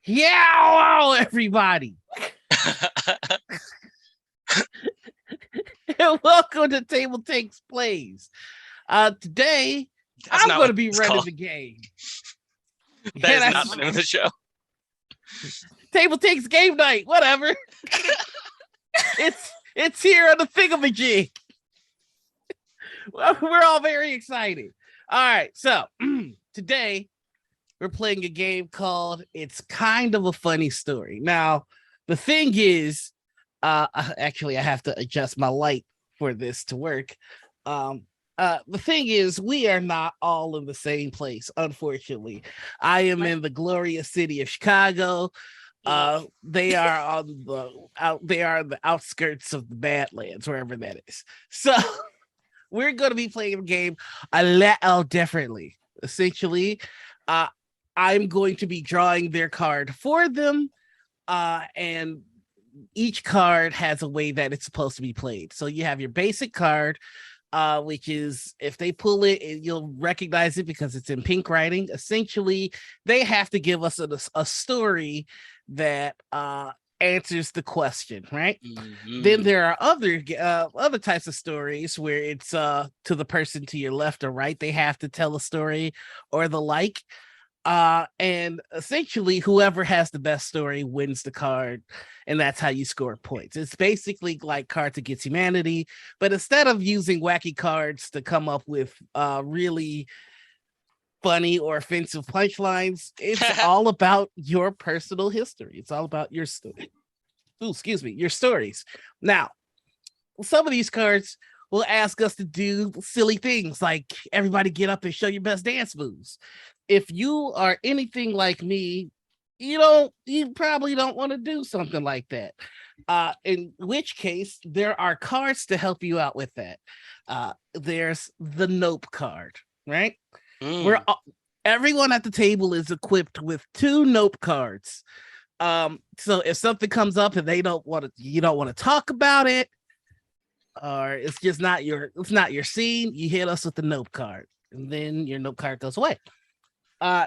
Yeah, hello, everybody. And welcome to TableTakes Plays. Today, That's I'm not going what to be it's running called. the game. That is And not the name of the show. TableTakes Game Night, whatever. it's here on the thingamajig. Well, we're all very excited. All right, so today we're playing a game called It's Kind of a Funny Story. Now, the thing is, actually, I have to adjust my light for this to work. The thing is, we are not all in the same place, unfortunately. I am in the glorious city of Chicago. They are on the outskirts of the Badlands, wherever that is. So we're going to be playing a game a little differently. Essentially, I'm going to be drawing their card for them, and each card has a way that it's supposed to be played. So you have your basic card, which is if they pull it, you'll recognize it because it's in pink writing. Essentially, they have to give us a story that answers the question, right? Mm-hmm. Then there are other types of stories where it's to the person to your left or right. They have to tell a story or the like. And essentially whoever has the best story wins the card, and that's how you score points. It's basically like Cards Against Humanity, but instead of using wacky cards to come up with really funny or offensive punchlines, it's all about your personal history. It's all about your story. Ooh, excuse me, your stories. Now, some of these cards will ask us to do silly things like everybody get up and show your best dance moves. If you are anything like me, you probably don't want to do something like that. In which case, there are cards to help you out with that. There's the Nope card, right? We're everyone at the table is equipped with 2 Nope cards. So if something comes up and you don't want to talk about it, or it's just not your scene, you hit us with the Nope card, and then your Nope card goes away.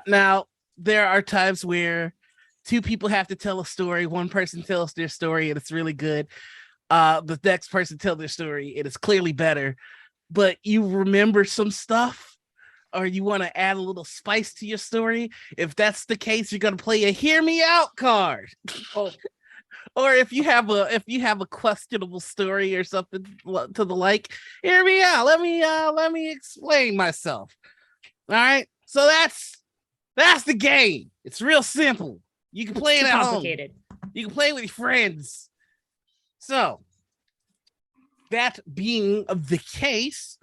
Now there are times where 2 people have to tell a story. One person tells their story and it's really good. The next person tells their story and it's clearly better, but you remember some stuff or you want to add a little spice to your story. If that's the case, you're going to play a hear me out card. Oh. Or if you have a questionable story or something to the like, hear me out. Let me explain myself. All right. So that's the game. It's real simple. You can play it at home. You can play it with your friends. So that being the case,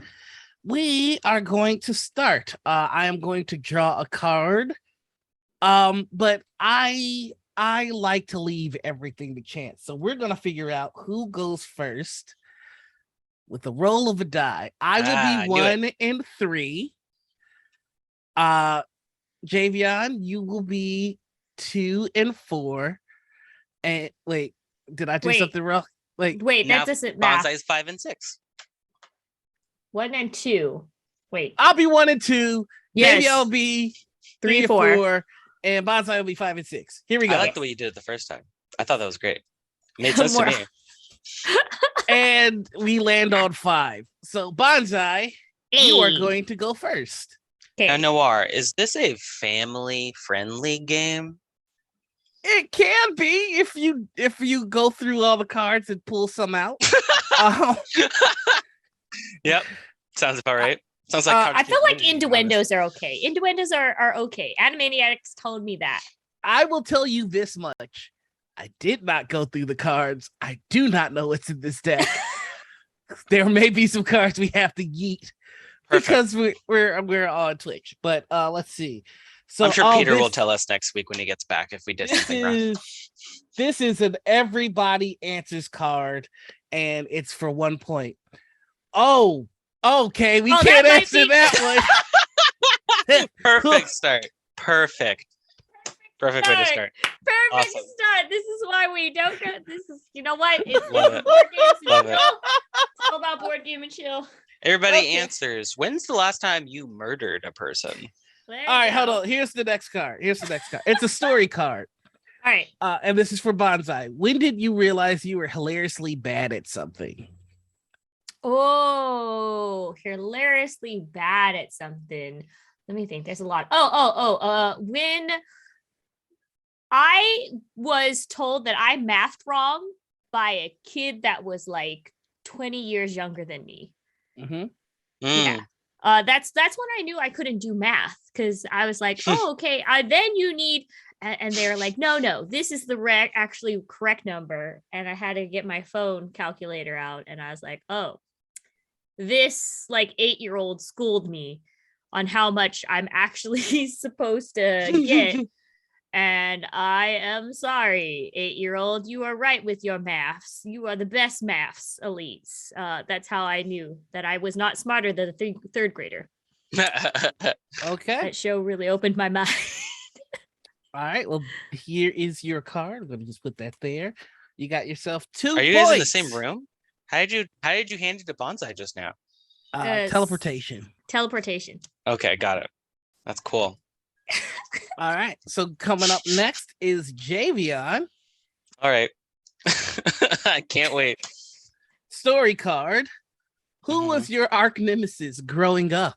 we are going to start. I am going to draw a card. But I like to leave everything to chance. So we're gonna figure out who goes first with the roll of a die. I will be 1 and 3. Javion, you will be 2 and 4. And wait, did I do something wrong? Wait, that doesn't math. Bonsai's 5 and 6. 1 and 2. Wait, I'll be 1 and 2. yes. Maybe I'll be 3 and 4. And Bonsai will be 5 and 6. Here we go. I like the way you did it the first time. I thought that was great. It made sense to me. And we land on 5. So Bonsai, you are going to go first. Okay. Now, Noir, is this a family-friendly game? It can be if you go through all the cards and pull some out. Yep, sounds about right. Sounds like I feel like innuendos are okay. Innuendos are okay. Animaniacs told me that. I will tell you this much. I did not go through the cards. I do not know what's in this deck. There may be some cards we have to yeet. Perfect. Because we're on Twitch. But let's see. So I'm sure Peter will tell us next week when he gets back if we did something wrong. This is an everybody answers card, and it's for 1 point. Oh, okay. We can't answer that one. Perfect start. Perfect way to start. Perfect start. This is why we don't go. This is, you know what? It's Love it. board games and Love chill. it. It's all about board game and chill. Everybody answers. When's the last time you murdered a person? All right, hold on. Here's the next card. It's a story card. All right. And this is for Bonsai. When did you realize you were hilariously bad at something? Oh, hilariously bad at something. Let me think. There's a lot. When I was told that I mathed wrong by a kid that was like 20 years younger than me. Mm-hmm. Yeah. That's when I knew I couldn't do math, because I was like, oh, okay. Then you need, and they're like, no, this is the actually correct number. And I had to get my phone calculator out, and I was like, oh, this like 8-year-old schooled me on how much I'm actually supposed to get. And I am sorry, 8-year-old. You are right with your maths. You are the best maths elites. That's how I knew that I was not smarter than a third grader. Okay. That show really opened my mind. All right. Well, here is your card. I'm gonna just put that there. You got yourself 2 Are you points. guys in the same room? How did you hand it to Bonsai just now? Teleportation. Teleportation. Okay, got it. That's cool. All right. So coming up next is Javion. All right. I can't wait. Story card. Who was your arch nemesis growing up?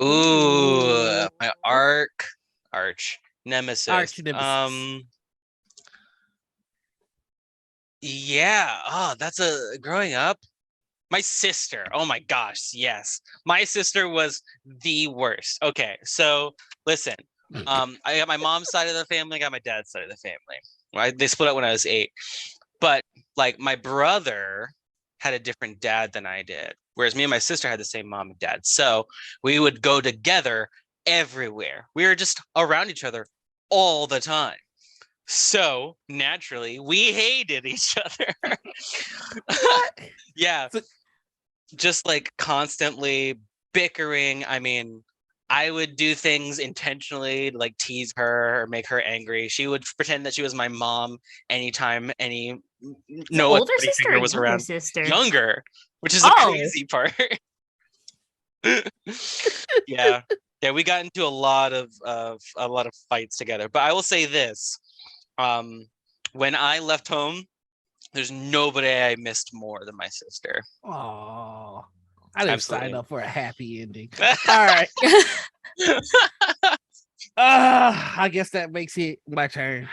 Ooh, my arch nemesis. Arch nemesis. Yeah. Oh, that's a growing up. My sister. Oh my gosh. Yes. My sister was the worst. Okay. So listen, I got my mom's side of the family, I got my dad's side of the family. Right. They split up when I was 8. But like my brother had a different dad than I did. Whereas me and my sister had the same mom and dad. So we would go together everywhere. We were just around each other all the time. So naturally, we hated each other. Yeah. Just like constantly bickering. I mean, I would do things intentionally to like tease her or make her angry. She would pretend that she was my mom anytime Older sister figure was around. Sister? Younger, which is the crazy part. Yeah. Yeah, we got into a lot of fights together. But I will say this. When I left home, there's nobody I missed more than my sister. Oh, I didn't sign up for a happy ending. All right. I guess that makes it my turn.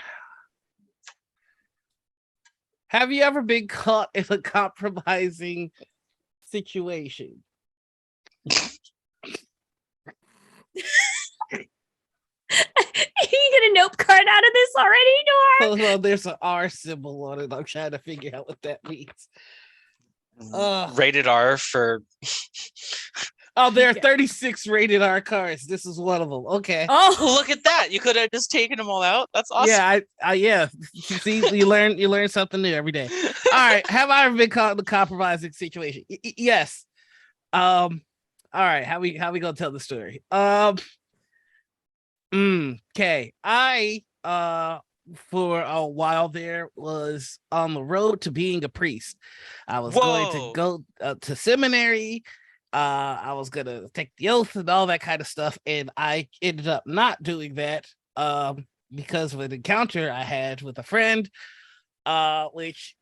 Have you ever been caught in a compromising situation? You get a note card out of this already, Noir? Oh, there's an R symbol on it. I'm trying to figure out what that means. Rated R for. Oh, there are 36 rated R cards. This is one of them. Okay. Oh, look at that! You could have just taken them all out. That's awesome. Yeah, yeah. See, you learn something new every day. All right. Have I ever been caught in a compromising situation? Yes. All right. How we gonna tell the story? Okay. I for a while there was on the road to being a priest. I was going to go to seminary. I was gonna take the oath and all that kind of stuff, and I ended up not doing that because of an encounter I had with a friend, which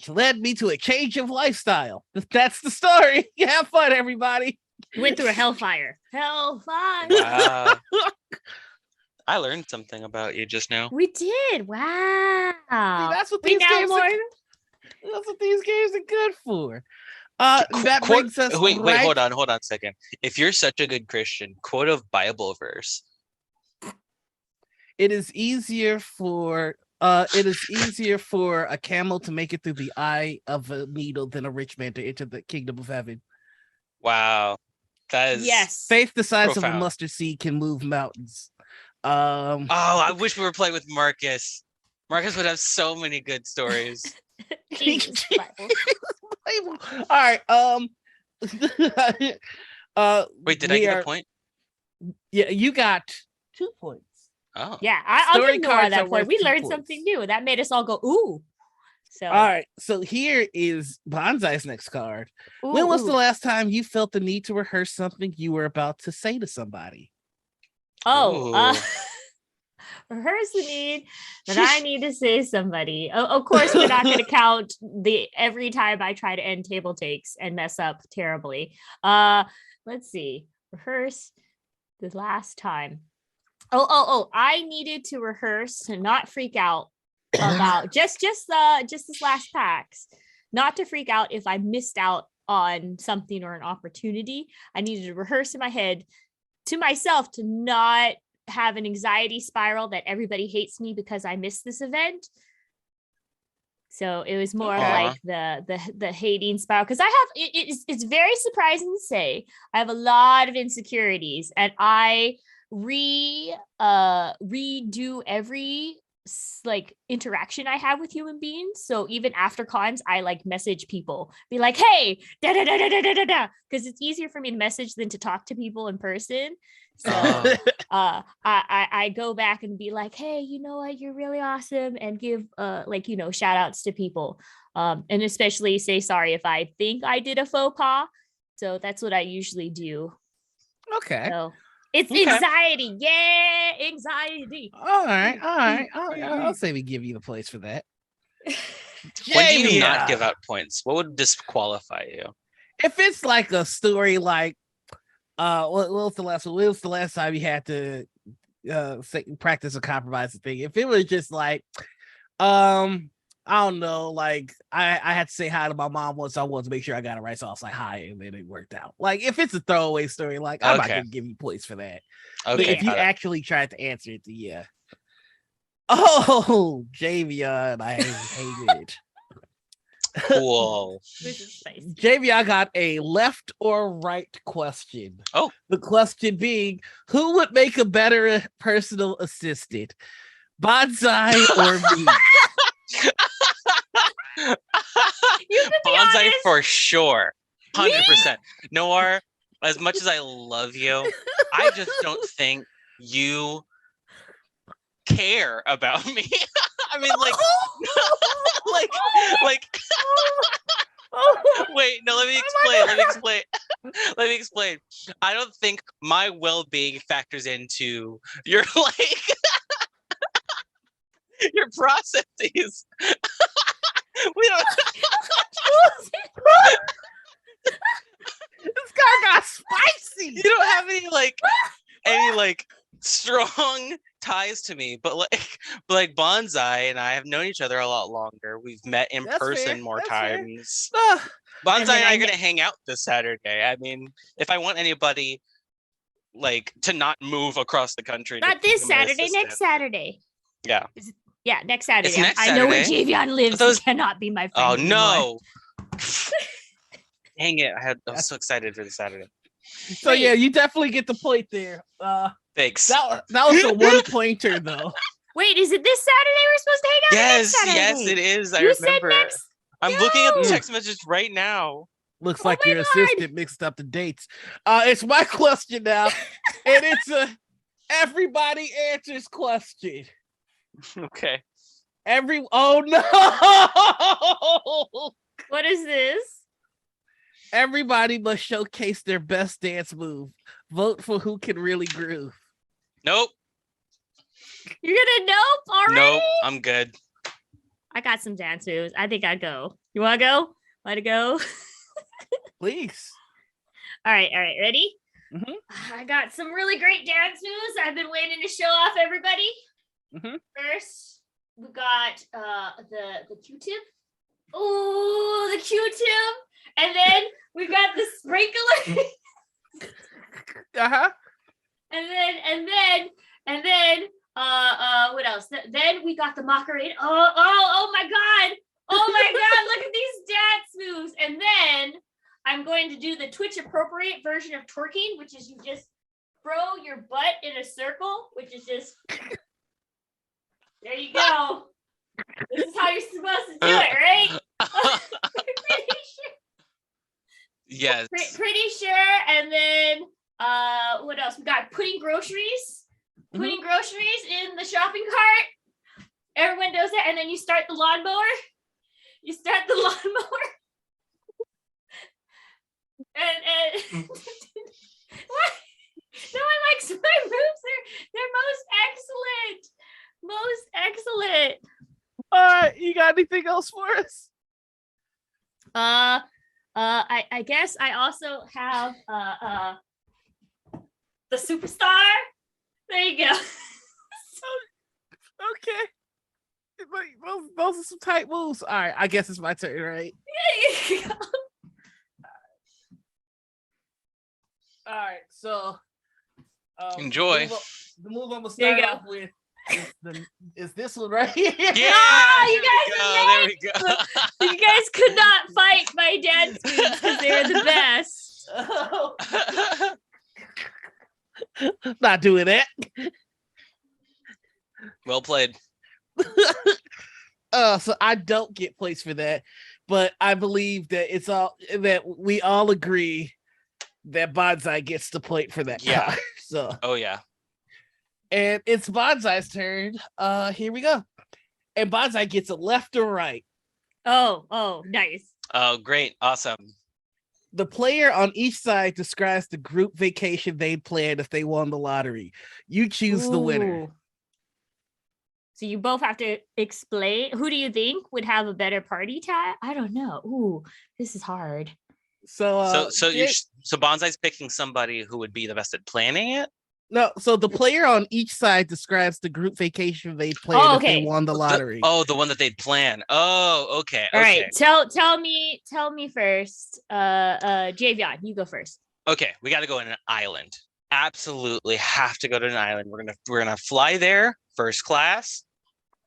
led me to a change of lifestyle. That's the story. Have fun, everybody. You went through a hellfire. Hellfire. Wow. I learned something about you just now. We did. Wow. See, that's what these games are good for. That brings us. Wait, hold on a second. If you're such a good Christian, quote a Bible verse. It is easier for a camel to make it through the eye of a needle than a rich man to enter the kingdom of heaven. Wow. That is faith the size of a mustard seed can move mountains. I wish we were playing with Marcus. Marcus would have so many good stories. Jesus, all right. Wait, did I get a point? Yeah, you got 2 points. Oh, yeah. I'll give Nora that point. We learned something new. That made us all go ooh. So all right. So here is Bonsai's next card. Ooh, when was the last time you felt the need to rehearse something you were about to say to somebody? rehearse the need that I need to say somebody. Of course, we're not going to count the every time I try to end table takes and mess up terribly. Let's see. Rehearse the last time. I needed to rehearse and not freak out about just this last PAX, not to freak out if I missed out on something or an opportunity. I needed to rehearse in my head to myself to not have an anxiety spiral that everybody hates me because I missed this event. So it was more like the hating spiral, because I have it's very surprising to say I have a lot of insecurities, and I redo every like interaction I have with human beings. So even after cons, I like message people, be like, hey, da da da da da da da, because it's easier for me to message than to talk to people in person. So I go back and be like, hey, you know what, you're really awesome, and give shout outs to people, and especially say sorry if I think I did a faux pas. So that's what I usually do. Okay. So it's anxiety. Yeah, anxiety. All right. I'll say we give you the place for that. When do you not give out points? What would disqualify you? If it's like a story like, what was the last one? When was the last time you had to practice a compromise thing? If it was just like, I don't know, like I had to say hi to my mom once. I wanted to make sure I got it right, so I was like hi, and then it worked out. Like if it's a throwaway story, like I'm not gonna give you points for that. Okay, but if you actually tried to answer it, yeah. Oh, Javion, I hate it. Cool. Javion got a left or right question. Oh, the question being, who would make a better personal assistant, Bonsai or me? Bonsai for sure, 100%. Noir, as much as I love you, I just don't think you care about me. I mean, like wait, no, let me explain. I don't think my well-being factors into your your processes. We don't. This guy got spicy. You don't have any strong ties to me, but like Bonsai and I have known each other a lot longer. We've met in person more times. Bonsai and I are gonna hang out this Saturday. I mean, if I want anybody to not move across the country, not this Saturday, next Saturday. Yeah. Yeah, next Saturday. Next I know where Javion lives. He cannot be my friend. Oh anymore. no! Dang it! I was so excited for the Saturday. So yeah, you definitely get the point there. Thanks. That was a 1 pointer though. Wait, is it this Saturday we're supposed to hang out? Yes, it is. I remember. I'm looking at the text messages right now. Looks like your assistant mixed up the dates. It's my question now, and it's a everybody answers question. Okay. Oh no! What is this? Everybody must showcase their best dance move. Vote for who can really groove. Nope. You're gonna nope already? Nope, I'm good. I got some dance moves. I think I'd go. You wanna go? Want to go? Please. All right. Ready? Mm-hmm. I got some really great dance moves I've been waiting to show off everybody. Mm-hmm. First, we got the Q-tip. Oh, the Q-tip, and then we got the sprinkler. And then what else? Then we got the Macarena. Oh my god! Look at these dance moves. And then I'm going to do the Twitch appropriate version of twerking, which is you just throw your butt in a circle, which is just. There you go. This is how you're supposed to do it, right? Pretty sure. Yes. Pretty sure. And then what else? We got putting groceries in the shopping cart. Everyone does that, and then you start the lawnmower. And what? No one likes my moves. They're most excellent. got anything else for us? I guess I also have the superstar. There you go. Okay. Those are some tight moves. All right, I guess it's my turn, right? All right, so Enjoy. The move I'm gonna There you start go. off with is this one right here. Yeah, you there we go. You guys could not fight my dance moves because they're the best. Not doing that. Well played. So I don't get points for that, but I believe that we all agree that Bonsai gets the point for that. Yeah. Card. So Oh yeah. and it's Bonsai's turn. Here we go. And Bonsai gets a left or right. Oh, nice. Oh, great. Awesome. The player on each side describes the group vacation they'd planned if they won the lottery. You choose the winner. Ooh. So you both have to explain. Who do you think would have a better party time? I don't know. Ooh, this is hard. So So Bonsai's picking somebody who would be the best at planning it. no, so the player on each side describes the group vacation they planned if they won the lottery. The one that they'd plan. Oh, okay. All right. Tell me first. Javion, you go first. Okay, we got to go on an island. Absolutely have to go to an island. We're gonna fly there first class.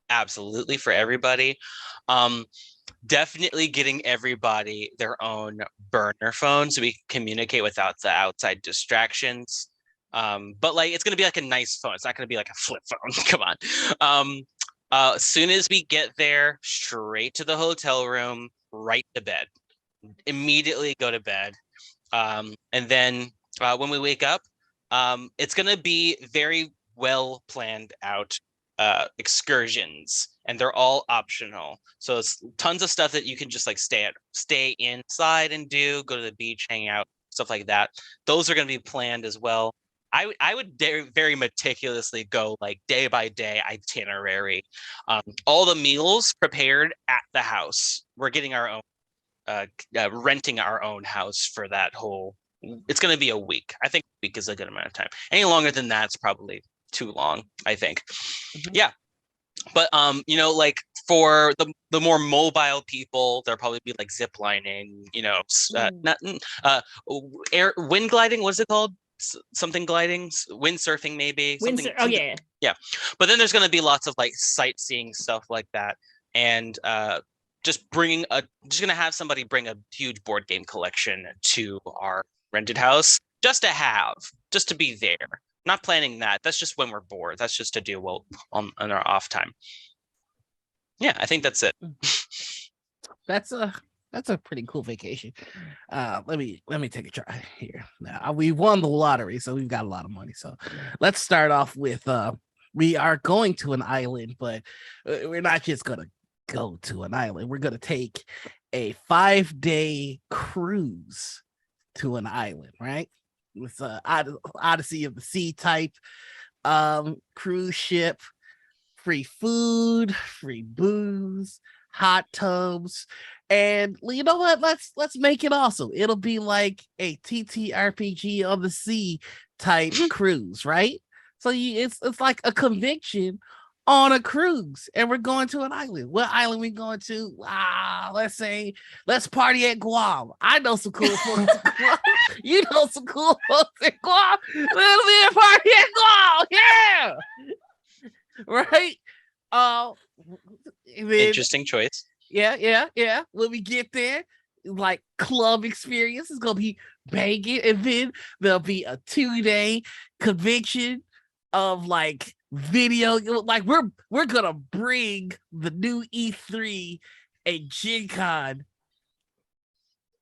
Absolutely for everybody. Definitely getting everybody their own burner phone so we can communicate without the outside distractions. But like it's gonna be like a nice phone. It's not gonna be like a flip phone. Come on. As soon as we get there, straight to the hotel room, right to bed. Immediately go to bed. And then when we wake up, it's gonna be very well planned out excursions, and they're all optional. So it's tons of stuff that you can just like stay inside and do, go to the beach, hang out, stuff like that. Those are going to be planned as well. I would very meticulously go like day by day itinerary. All the meals prepared at the house. We're getting our own, renting our own house for that whole. It's going to be a week. I think a week is a good amount of time. Any longer than that's probably too long, I think. Yeah. But like for the more mobile people, there'll probably be like zip lining, wind gliding, what's it called? Something gliding, windsurfing maybe. Yeah. But then there's going to be lots of like sightseeing stuff like that, and just going to have somebody bring a huge board game collection to our rented house just to be there. Not planning that. That's just when we're bored. That's just to do well on our off time. Yeah, I think that's it. That's a pretty cool vacation. Let me take a try here. Now we won the lottery, so we've got a lot of money. So let's start off with we are going to an island, but we're not just gonna go to an island. We're gonna take a 5-day cruise to an island, right? With Odyssey of the Sea type cruise ship, free food, free booze, hot tubs, and you know what? Let's make it awesome. It'll be like a TTRPG on the sea type cruise, right? So it's like a conviction on a cruise, and we're going to an island. What island we going to? Let's party at Guam. I know some cool folks at Guam. You know some cool folks at Guam. It'll be a party at Guam. Yeah. Right? Interesting choice. Yeah. When we get there, like club experience is gonna be banging, and then there'll be a 2-day conviction of like video. Like we're gonna bring the new E3 and Gen Con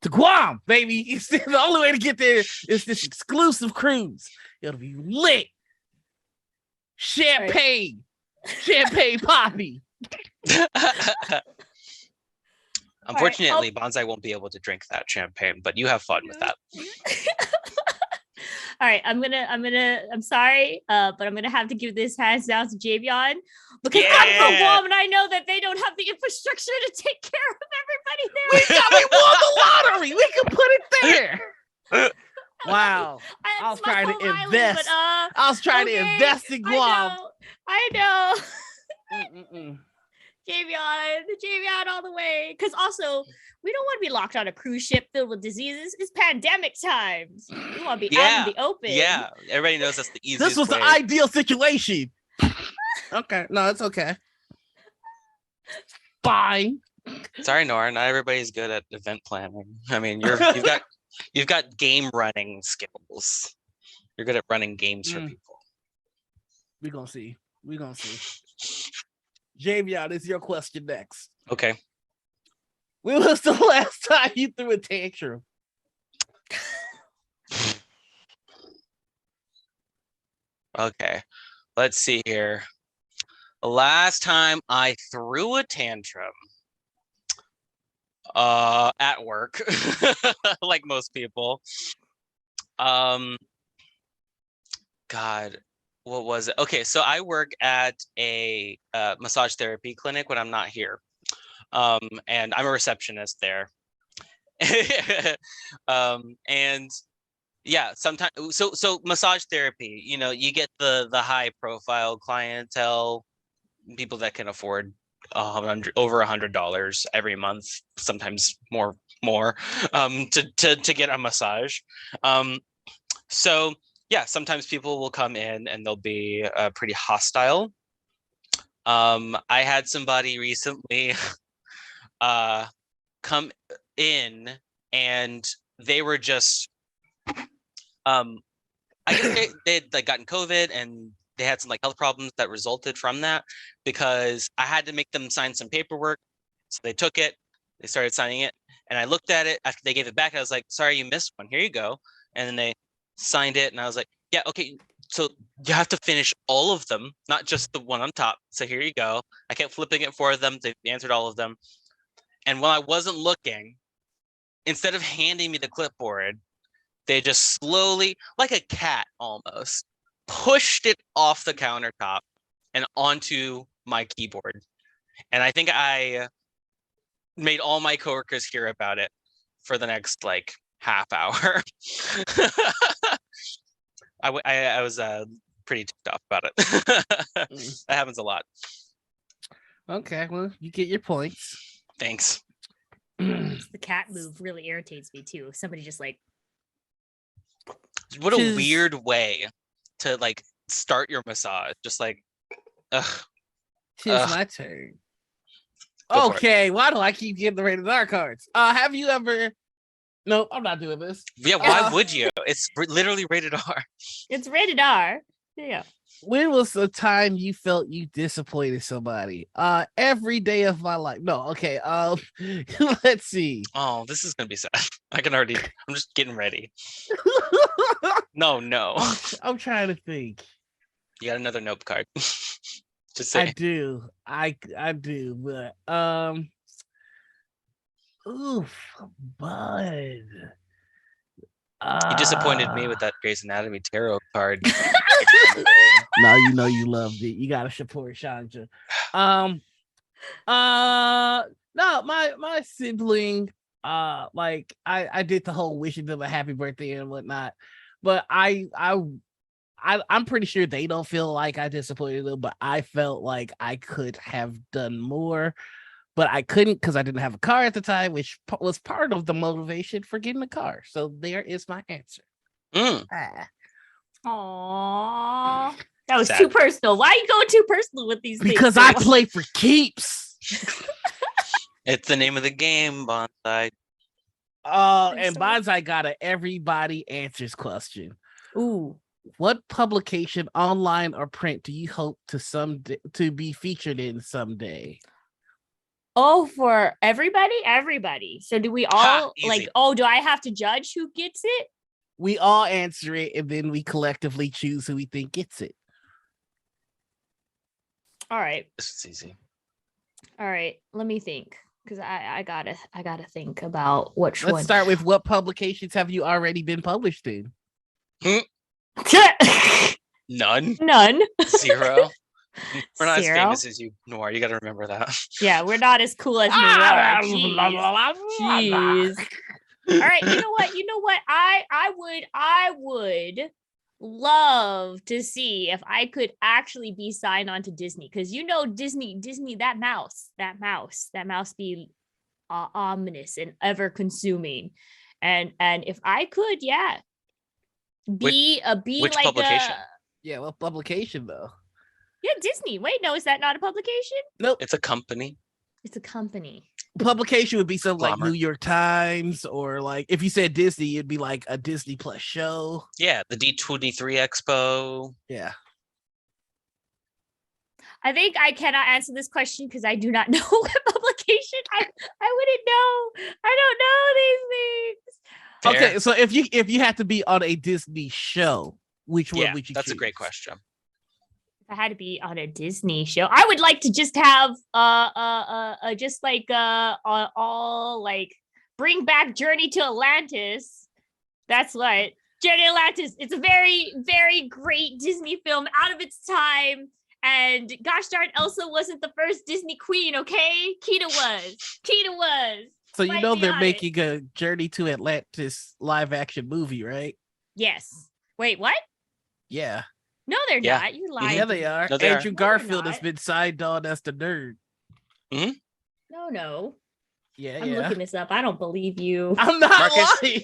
to Guam, baby. It's the only way to get there is this exclusive cruise. It'll be lit. Champagne poppy. Unfortunately, Bonsai won't be able to drink that champagne, but you have fun with that. right, I'm sorry, but I'm gonna have to give this hands down to Javion because I'm from Guam and I know that they don't have the infrastructure to take care of everybody there. We won the lottery. We can put it there. Wow. I was trying to invest. I was trying to invest in Guam. I know. Javion all the way. Because also, we don't want to be locked on a cruise ship filled with diseases. It's pandemic times. We want to be out in the open. Yeah, everybody knows that's the easiest This was way. the ideal situation. Okay, no, it's okay. Fine. Sorry, Nora, not everybody's good at event planning. I mean, you've got game running skills. You're good at running games for people. We're gonna see. Javion, it's your question next. Okay. When was the last time you threw a tantrum? Okay. Let's see here. The last time I threw a tantrum at work, like most people. God, what was it? Okay, so I work at a massage therapy clinic when I'm not here. And I'm a receptionist there. And yeah, sometimes so massage therapy, you know, you get the high profile clientele, people that can afford over $100 every month, sometimes more to get a massage. So yeah, sometimes people will come in and they'll be pretty hostile. I had somebody recently come in and they were just I guess they'd like gotten COVID and they had some like health problems that resulted from that, because I had to make them sign some paperwork. So they took it, they started signing it, and I looked at it after they gave it back. I was like, sorry, you missed one. Here you go. And then they signed it, and I was like, yeah, okay. So you have to finish all of them, not just the one on top. So here you go. I kept flipping it for them. They answered all of them. And when I wasn't looking, instead of handing me the clipboard, they just slowly, like a cat almost, pushed it off the countertop and onto my keyboard. And I think I made all my coworkers hear about it for the next like half hour. I was pretty ticked off about it. That happens a lot. Okay, well, you get your points. Thanks. The cat move really irritates me too. Somebody just like, what a weird way to like start your massage. Just like, Tis my turn. Okay, why do I keep getting the rated R cards? Have you ever? Nope, I'm not doing this. Yeah, why would you? It's literally rated R. It's rated R. Yeah. When was the time you felt you disappointed somebody? Every day of my life. No, okay. Let's see. Oh, this is gonna be sad. I'm just getting ready. No. I'm trying to think. You got another nope card. Just say. I do, but oof, bud. You disappointed me with that Grey's Anatomy tarot card. No, you know you loved it. You gotta support Chandra. No, my sibling, like I did the whole wishing them a happy birthday and whatnot, but I'm pretty sure they don't feel like I disappointed them, but I felt like I could have done more, but I couldn't because I didn't have a car at the time, which was part of the motivation for getting a car. So there is my answer. Aww. That was sad. too personal. Why are you going too personal with these things? Because I play for keeps. It's the name of the game, Bonsai. And Bonsai got a everybody answers question. Ooh. What publication, online or print, do you hope to be featured in someday? Oh, for everybody. So do we all like? Oh, do I have to judge who gets it? We all answer it, and then we collectively choose who we think gets it. All right. This is easy. All right. Let me think, because I gotta think about which one. Let's start with what publications have you already been published in? None. None. 0. We're not as 0. famous as you, Noir. You got to remember that. Yeah, we're not as cool as Noir. Jeez. All right, you know what? I would love to see if I could actually be signed on to Disney, because Disney, that mouse be ominous and ever consuming, and if I could, yeah, be which like publication? Yeah, what publication though? Yeah, Disney. Wait, no, is that not a publication? Nope. It's a company. It's a company. Publication would be something like New Glamour. York Times, or like if you said Disney, it'd be like a Disney Plus show. Yeah, the D23 Expo. Yeah. I think I cannot answer this question because I do not know what publication. I wouldn't know. I don't know these things. Fair. Okay, so if you had to be on a Disney show, which one would you That's choose? a great question. If I had to be on a Disney show, I would like to just have just like all like bring back Journey to Atlantis. That's what Journey to Atlantis. It's a very, very great Disney film, out of its time. And gosh darn, Elsa wasn't the first Disney queen, okay? Kita was. So you Might know be they're on making a Journey to Atlantis live action movie, right? Yes. Wait, what? Yeah. No, they're Yeah. not. You lying. Yeah, they are. No, they are. Andrew No, they're Garfield has not. been signed on as the nerd. No. Yeah, I'm looking this up. I don't believe you. I'm not Marcus- lying.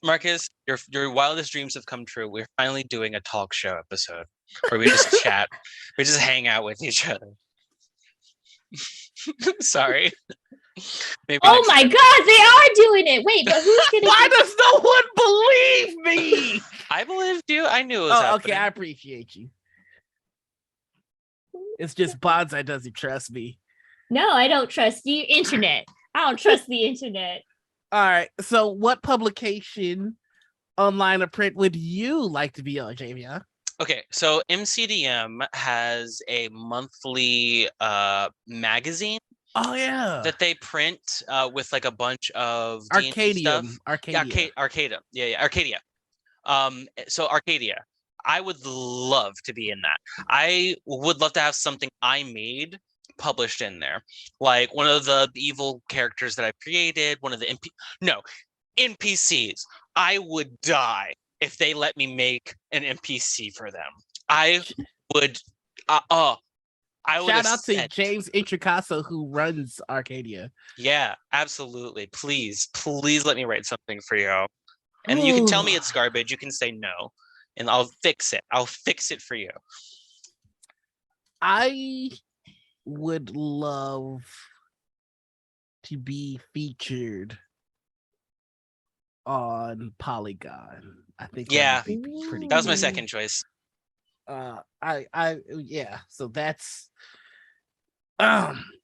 Marcus, your wildest dreams have come true. We're finally doing a talk show episode where we just chat. We just hang out with each other. Sorry. Maybe Oh next my time. God, they are doing it. Wait, but who's gonna? Why does no one believe me? I believed you. I knew it was Oh, happening. okay. I appreciate you. It's just Bonsai doesn't trust me. No, I don't trust you. Internet. I don't trust the internet. All right. So, what publication, online or print, would you like to be on, Javion? Okay, so MCDM has a monthly magazine Oh yeah, that they print with like a bunch of D&D stuff. Arcadium. Arcadia. Yeah, Arcadia. So Arcadia. I would love to be in that. I would love to have something I made published in there, like one of the evil characters that I created. One of the NPCs. I would die if they let me make an NPC for them. I would. I would Shout have out to said- James Intricasso who runs Arcadia. Yeah, absolutely. Please let me write something for you. And you can tell me it's garbage. You can say no, and I'll fix it. I'll fix it for you. I would love to be featured on Polygon. I think Yeah, that would be pretty that was my cool. second choice. Yeah, so that's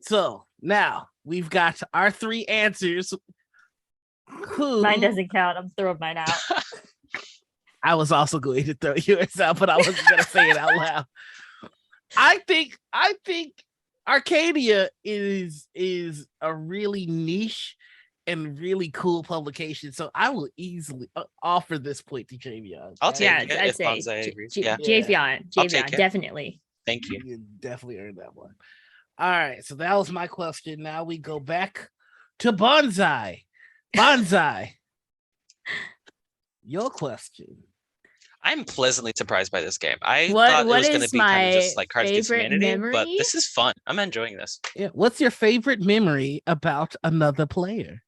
so now we've got our 3 answers. Who Mine doesn't count. I'm throwing mine out. I was also going to throw yours out, but I wasn't gonna say it out loud. I think Arcadia is a really niche and really cool publication, so I will easily offer this point to Javion. I'll take Yeah, it I'd if say Bonsai agrees. Yeah, Javion, I'll take it. definitely. thank you. You definitely earned that one. All right, so that was my question. Now we go back to Bonsai. Bonsai, your question. I'm pleasantly surprised by this game. I What- thought it what was going to is be kind of my just like Cards Against favorite Humanity, but memory? this is fun. I'm enjoying this. Yeah, what's your favorite memory about another player?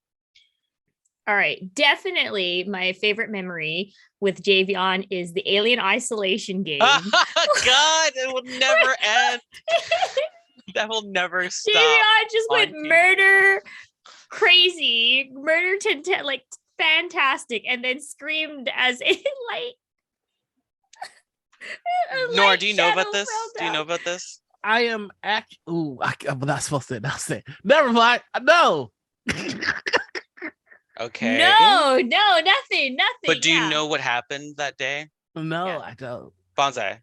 All right, definitely my favorite memory with Javion is the Alien Isolation game. God, it will never end. That will never stop. Javion just went on TV. murder crazy, murder to like fantastic, and then screamed as a light. a Nora, light do you know about shadow this? fell Do you know down. about this? I am I'm not supposed to announce it. Never mind. No. Okay. No, nothing. But do you yeah. know what happened that day? No, Yeah. I don't. Bonsai.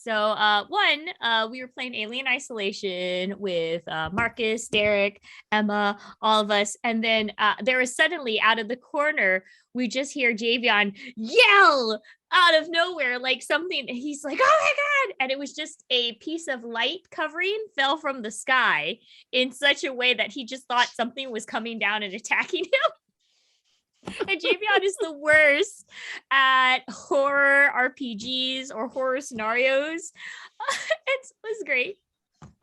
So we were playing Alien Isolation with Marcus, Derek, Emma, all of us. And then there was suddenly out of the corner, we just hear Javion yell out of nowhere, like something. He's like, oh my God. And it was just a piece of light covering fell from the sky in such a way that he just thought something was coming down and attacking him. And Javion is the worst at horror RPGs or horror scenarios. It was great.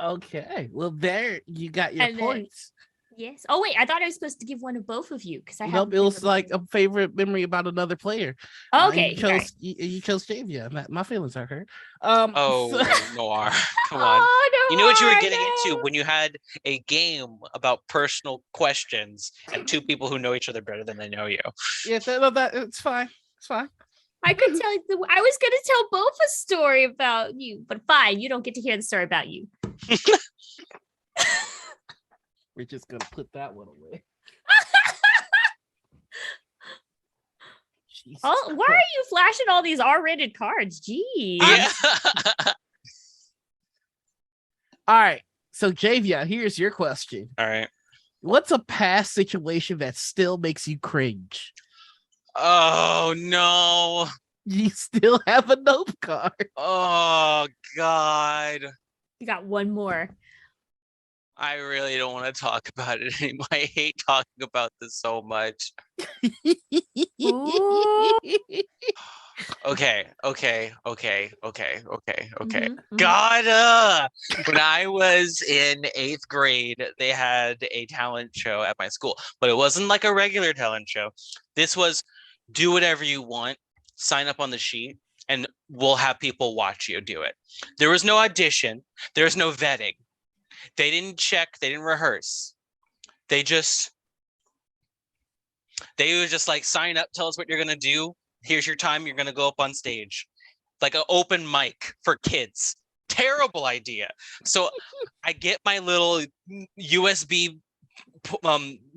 Okay. Well, there you got your And then- points. Yes. Oh wait, I thought I was supposed to give one of both of you because I have. Nope, it was like a favorite memory about another player. Okay. You chose right. you chose Javia. My feelings are hurt. Oh, so- Noir. Come on. Oh, no, You knew what you were I getting into know. when you had a game about personal questions and two people who know each other better than they know you. yeah, that it's fine. It's fine. I could tell. I was going to tell both a story about you, but fine, you don't get to hear the story about you. We're just gonna put that one away. Jesus Oh, why are Christ. you flashing all these R-rated cards? Gee. Yeah. All right. So Javia, here's your question. All right. What's a past situation that still makes you cringe? Oh no. You still have a note card. Oh God. You got one more. I really don't want to talk about it anymore. I hate talking about this so much. Ooh. Okay. Mhm, mhm. God, when I was in 8th grade, they had a talent show at my school, but it wasn't like a regular talent show. This was do whatever you want, sign up on the sheet, and we'll have people watch you do it. There was no audition. There was no vetting. They didn't check. They didn't rehearse. They were just like, sign up, tell us what you're going to do. Here's your time. You're going to go up on stage. Like an open mic for kids. Terrible idea. So I get my little USB,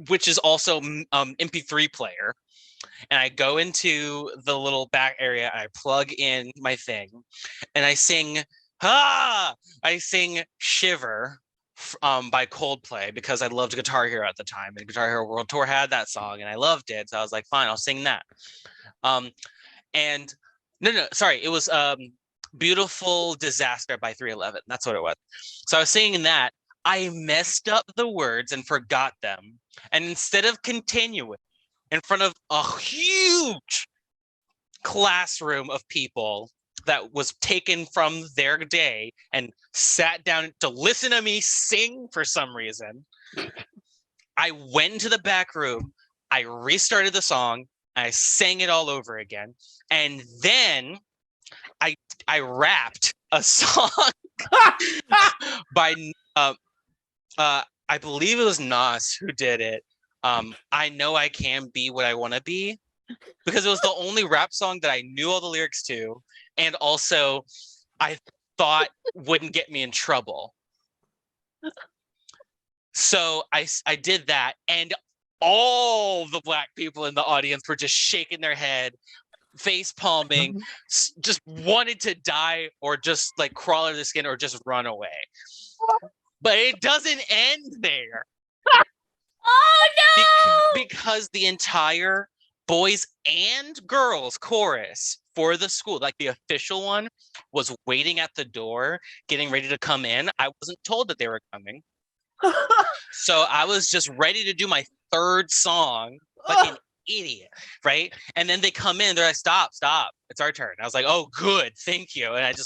which is also MP3 player. And I go into the little back area. I plug in my thing and I sing Shiver by Coldplay because I loved Guitar Hero at the time, and Guitar Hero World Tour had that song and I loved it. So I was like, fine, I'll sing that. And no, sorry, it was Beautiful Disaster by 311. That's what it was. So I was singing that. I messed up the words and forgot them. And instead of continuing in front of a huge classroom of people that was taken from their day and sat down to listen to me sing for some reason, I went into the back room, I restarted the song, I sang it all over again, and then I rapped a song by I believe it was Nas who did it. I Know I Can Be What I Want to Be, because it was the only rap song that I knew all the lyrics to, and also I thought wouldn't get me in trouble. So I did that, and all the Black people in the audience were just shaking their head, face palming, just wanted to die or just like crawl under the skin or just run away. But it doesn't end there. Oh no! Because the entire boys and girls chorus for the school, like the official one, was waiting at the door, getting ready to come in. I wasn't told that they were coming. So I was just ready to do my third song, like an idiot, right? And then they come in, they're like, stop, it's our turn. I was like, oh, good, thank you. And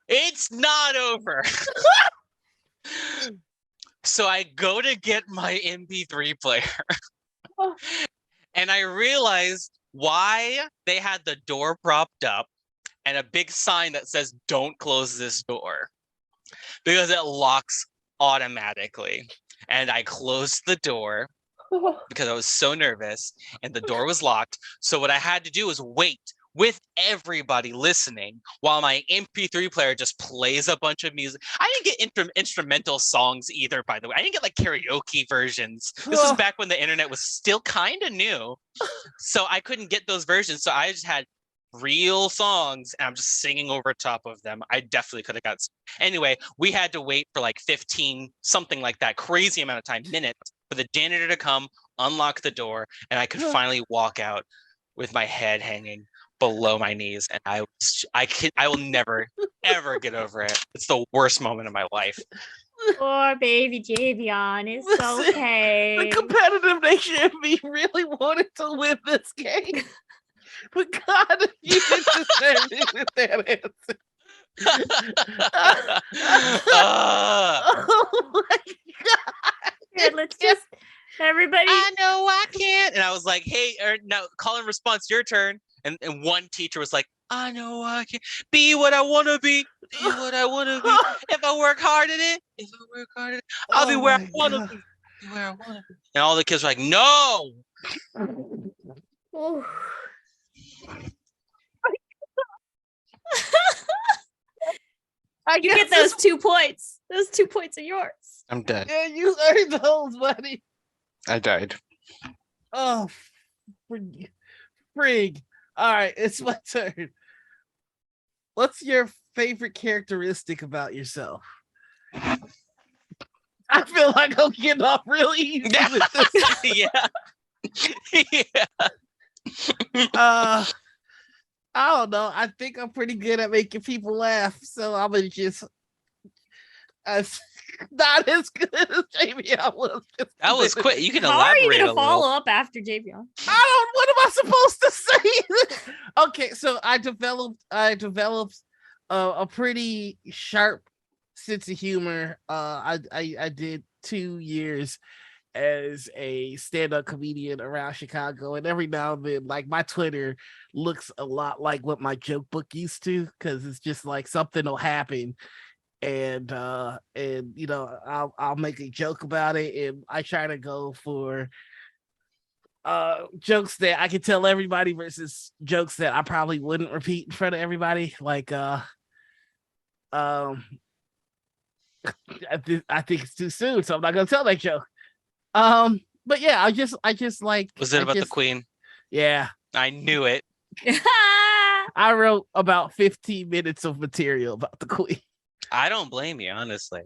it's not over. So I go to get my MP3 player and I realized why they had the door propped up and a big sign that says, don't close this door, because it locks automatically. And I closed the door because I was so nervous and the door was locked. So what I had to do was wait with everybody listening while my MP3 player just plays a bunch of music. I didn't get instrumental songs either, by the way. I didn't get like karaoke versions. This was back when the internet was still kind of new. So I couldn't get those versions. So I just had real songs, and I'm just singing over top of them. I definitely could have got. Anyway, we had to wait for like 15, something like that, crazy amount of time, minutes, for the janitor to come, unlock the door, and I could finally walk out with my head hanging below my knees. And I will never ever get over it. It's the worst moment of my life. Poor baby Javion. It's Listen, okay. The competitive nature of me really wanted to win this game. But God, you didn't deserve it with that answer. Oh my God. Here, let's just everybody. I know I can't. And I was like, hey, no, call and response, your turn. And one teacher was like, I know I can be what I want to be. Be what I want to be. If I work hard at it, I'll be where I want to be. Be where I want to be. And all the kids were like, no. Oh. You get those 2 points. Those 2 points are yours. I'm dead. Yeah, you earned those, buddy. I died. Oh, frig. All right, it's my turn. What's your favorite characteristic about yourself? I feel like I'm getting off really easy with this. Yeah. I don't know. I think I'm pretty good at making people laugh, so I'm gonna just not as good as Javion was. That was quick. You can How are you elaborate gonna a follow little. up after Javion? What am I supposed to say? Okay, so I developed a pretty sharp sense of humor. I did 2 years as a stand-up comedian around Chicago, and every now and then, like, my Twitter looks a lot like what my joke book used to, because it's just like something will happen, and you know, I'll make a joke about it, and I try to go for jokes that I can tell everybody versus jokes that I probably wouldn't repeat in front of everybody. Like I think it's too soon, so I'm not gonna tell that joke. But yeah, I just like. Was it about the Queen? Yeah, I knew it. I wrote about 15 minutes of material about the Queen. I don't blame you, honestly.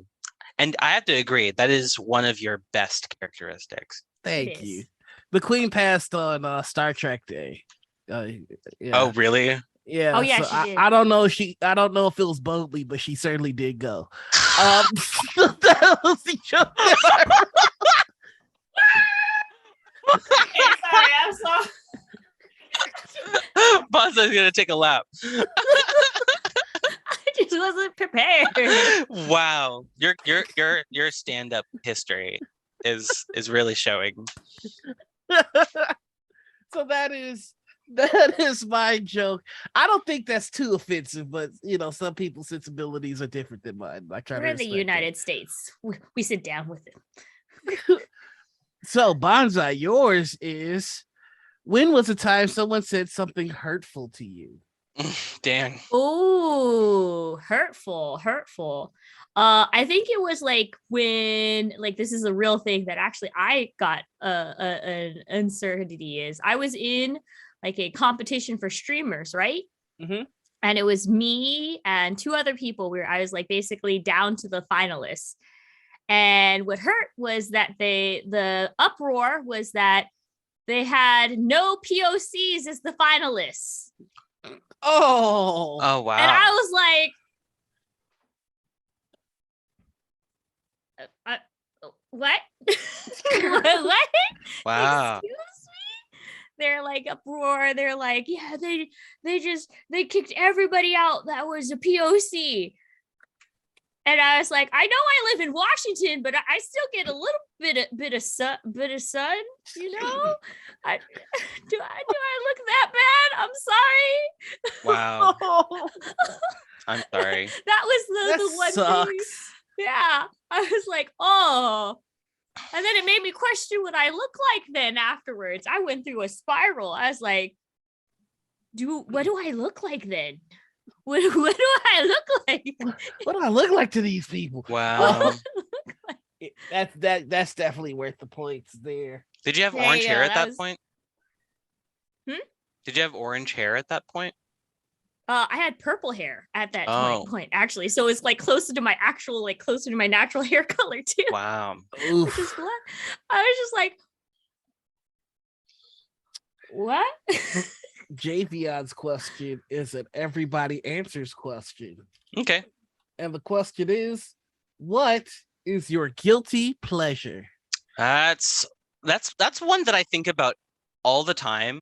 And I have to agree, that is one of your best characteristics. Thank you. The Queen passed on Star Trek Day. Yeah. Oh, really? Yeah. Oh, yeah, so she did. I don't know. I don't know if it was boldly, but she certainly did go. That was the joke that I wrote. Sorry, I'm sorry. Bonzo's gonna take a lap. I just wasn't prepared. Wow, your stand-up history is really showing. So that is my joke. I don't think that's too offensive, but you know, some people's sensibilities are different than mine. I try We're to in the respect United it. States. We sit down with them. So Bonsai, yours is, when was the time someone said something hurtful to you? Dang. Oh, hurtful. I think it was like when, like, this is a real thing that actually I got an uncertainty is. I was in like a competition for streamers, right? Mm-hmm. And it was me and 2 other people where I was like basically down to the finalists. And what hurt was that the uproar was that they had no POCs as the finalists. Oh wow. And I was like, what? What? Wow. Excuse me? They're like uproar. They're like, yeah, they kicked everybody out that was a POC. And I was like, I know I live in Washington, but I still get a little bit of sun, you know? Do I look that bad? I'm sorry. Wow. I'm sorry. That was the one sucks. thing. Yeah. I was like, oh. And then it made me question what I look like then afterwards. I went through a spiral. I was like, what do I look like then? What do I look like? What do I look like to these people? Wow. That's definitely worth the points there. Did you have There orange you hair go, at that that was- point? Hmm? Did you have orange hair at that point? I had purple hair at that Oh. point, actually. So it's like closer to my natural hair color too, Wow. which is Oof. black. I was just like, what? Javion's question is an everybody answers question. Okay. And the question is, what is your guilty pleasure? That's one that I think about all the time,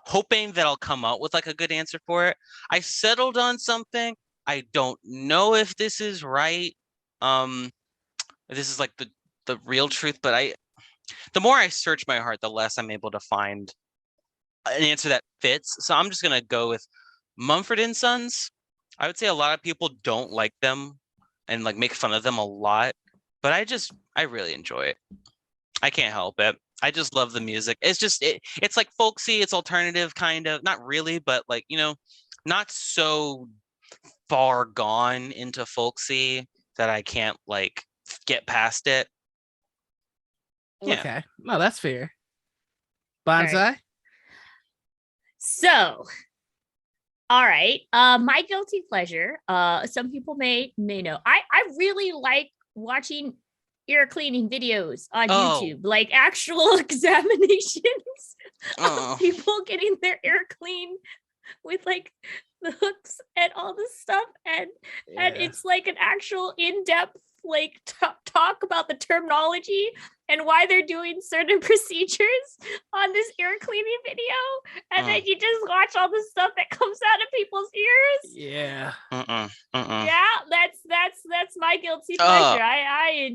hoping that I'll come out with like a good answer for it. I settled on something. I don't know if this is right. This is like the real truth, but the more I search my heart, the less I'm able to find an answer that fits. So I'm just gonna go with Mumford and Sons. I would say a lot of people don't like them and like make fun of them a lot, but I really enjoy it. I can't help it. I just love the music. It's like folksy, it's alternative kind of, not really, but like, not so far gone into folksy that I can't like get past it. Yeah. Okay. No, that's fair. right. Bonsai? So, all right. My guilty pleasure. Some people may know. I really like watching ear cleaning videos on Oh. YouTube, like actual examinations Oh. of people getting their ear clean with like the hooks and all this stuff, and it's like an actual in-depth like talk about the terminology and why they're doing certain procedures on this ear cleaning video, and then you just watch all the stuff that comes out of people's ears. Yeah. Yeah, that's my guilty pleasure. I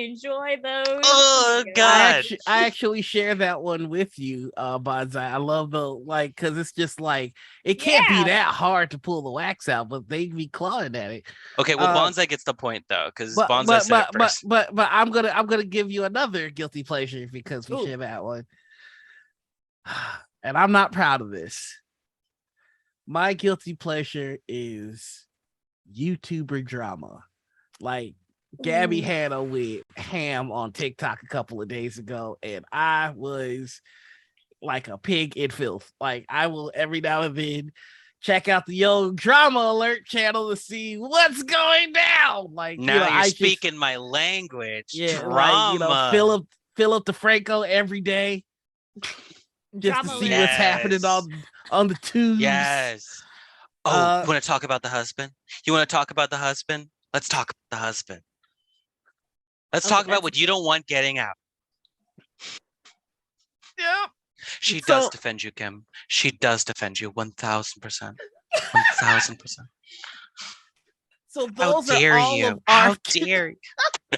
enjoy those. Oh God. I actually share that one with you, Bonsai. I love because it's just like it can't be that hard to pull the wax out, but they be clawing at it. Okay, well, Bonsai gets the point though, because Bonsai but, said it first. But I'm gonna give you another guilty pleasure because we share that one, and I'm not proud of this. My guilty pleasure is YouTuber drama. Like Gabby had a with Ham on TikTok a couple of days ago, and I was like a pig in filth. Like I will every now and then check out the Yo Drama Alert channel to see what's going down. Like now you're speaking my language. Yeah, drama. Like Philip DeFranco every day. Just to see what's happening on the tubes. Yes. Oh, you want to talk about the husband? You want to talk about the husband? Let's talk about the husband. Let's talk about what you don't want getting out. Yep. She does defend you, Kim. She does defend you 1,000%. 1,000%. So those How dare are all you? of our... How dare you?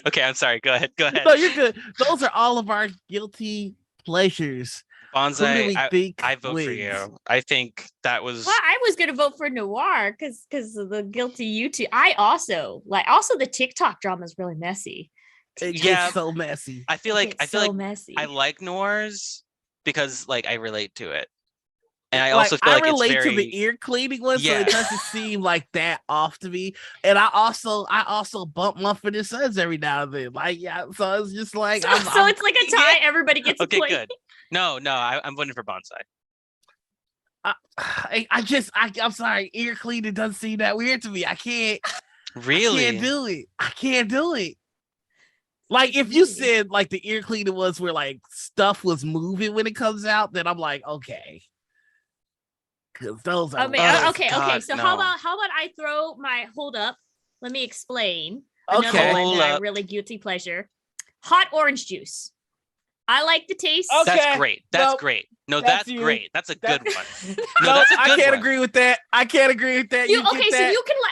Okay, I'm sorry. Go ahead. No, you're good. Those are all of our guilty pleasures. Bonsai, I vote wins? for you. I think that was. Well, I was gonna vote for Noir because of the guilty YouTube. I also the TikTok drama is really messy. It's so messy. I feel like messy. I like Noirs because like I relate to it, and I also feel like I relate it's very... to the ear cleaning one, so it doesn't seem like that off to me. And I also bump Mumford and Sons every now and then. Like so it's just like so it's like a tie. Everybody gets a point. Good. No, I'm voting for Bonsai. I'm sorry. Ear cleaning doesn't seem that weird to me. I can't. Really? I can't do it. Like if you said like the ear cleaning was where like stuff was moving when it comes out, then I'm like, okay. Because those are okay. So how about I throw my hold up? Let me explain. Another one that I really guilty pleasure. Hot orange juice. I like the taste. Okay. That's great. That's great. No, that's great. That's a good one. No, that's a good I can't agree with that. I can't agree with that. So you can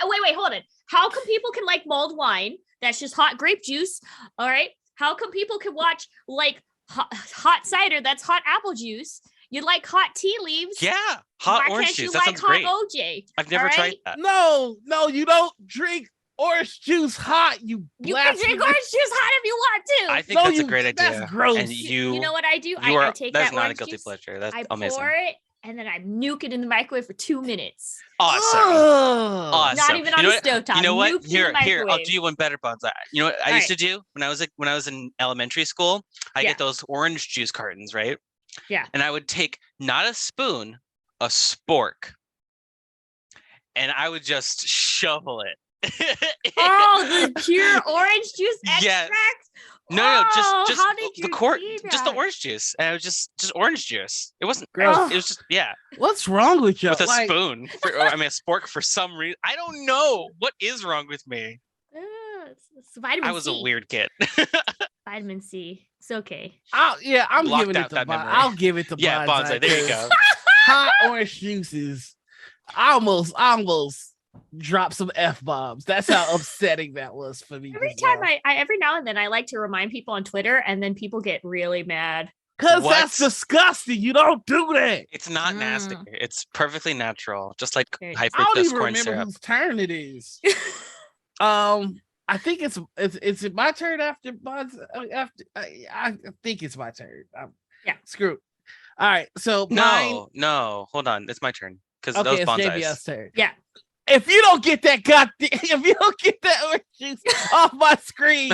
wait, hold on. How come people can like mulled wine? That's just hot grape juice. All right. How come people can watch like hot cider? That's hot apple juice. You like hot tea leaves? Yeah, hot orange juice. That sounds great. Hot OJ. I've never tried that. No, you don't drink orange juice hot. You can drink orange juice hot if you want to. I think that's a great idea. That's gross. And you know what I do? I take that's that not orange a guilty juice, pleasure. That's I amazing. pour it and then I nuke it in the microwave for 2 minutes. Awesome. Not even on the stovetop. You know what? Here, I'll do you one better, Bonsai. You know what I used to do when I was in elementary school? I get those orange juice cartons, right? Yeah. And I would take not a spoon, a spork. and I would just shovel it. Oh, the pure orange juice Yes. extract. No, just how did the you core, see just the that? orange juice, and it was just orange juice. It wasn't. Gross. It was just What's wrong with you? with a Like, spoon. I mean, a spork for some reason. I don't know what is wrong with me. It's vitamin I was C. a weird kid. Vitamin C. It's okay. I'm Blocked giving it out to that memory. I'll give it to Yeah, Bonsai. bonsai. There you go. Hot orange juices. I almost dropped some F-bombs. That's how upsetting that was for me. Every time I every now and then I like to remind people on Twitter, and then people get really mad. Because What? that's disgusting. You don't do that. It's not nasty. Mm. It's perfectly natural, just like Okay. high I don't fructose even corn remember syrup. whose turn it is. I think it's it my turn after I think it's my turn. Yeah. Screw it. All right. So mine. No, hold on. It's my turn because that Okay, was it's bonsai's. JBL's turn. Yeah. If you don't get that if you don't get that orange juice off my screen,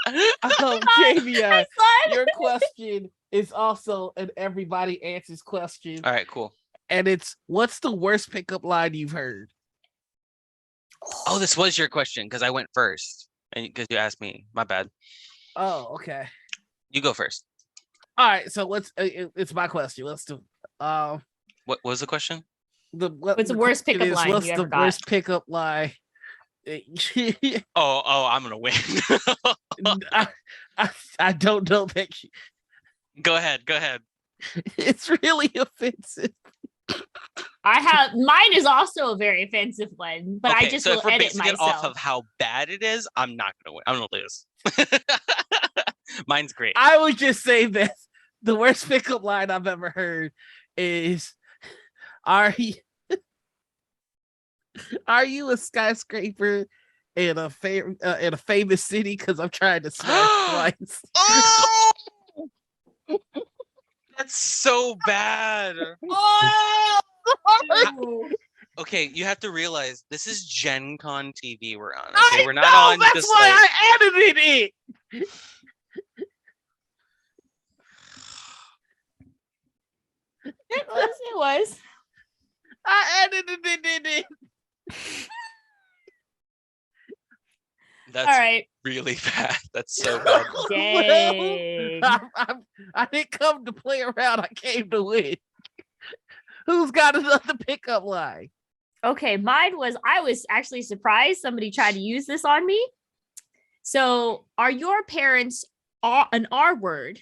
JBL, your question is also an everybody answers question. All right, cool. And it's, what's the worst pickup line you've heard? Oh, this was your question because I went first and because you asked me. My bad. Oh, okay. You go first. All right, so let's. It's my question. Let's do. What was the question? What's the worst question pickup is, line what's you the ever got? worst pickup line? Oh, I'm gonna win. I don't know that. Go ahead. It's really offensive. Mine is also a very offensive one, but I just so will if we're edit basing myself. it off of how bad it is, I'm not gonna win. I'm gonna lose. Mine's great. I would just say that the worst pickup line I've ever heard is, "Are you a skyscraper in a famous city? Because I'm trying to smash twice." Oh, that's so bad. Oh! Okay, you have to realize this is Gen Con TV we're on. I Okay, we're not know, on. that's just why like, I edited it. It was. I edited it. That's All right. really bad. That's so bad. Dang. I didn't come to play around. I came to win. Who's got another pickup line? Okay, mine was, I was actually surprised somebody tried to use this on me. So, are your parents an R word?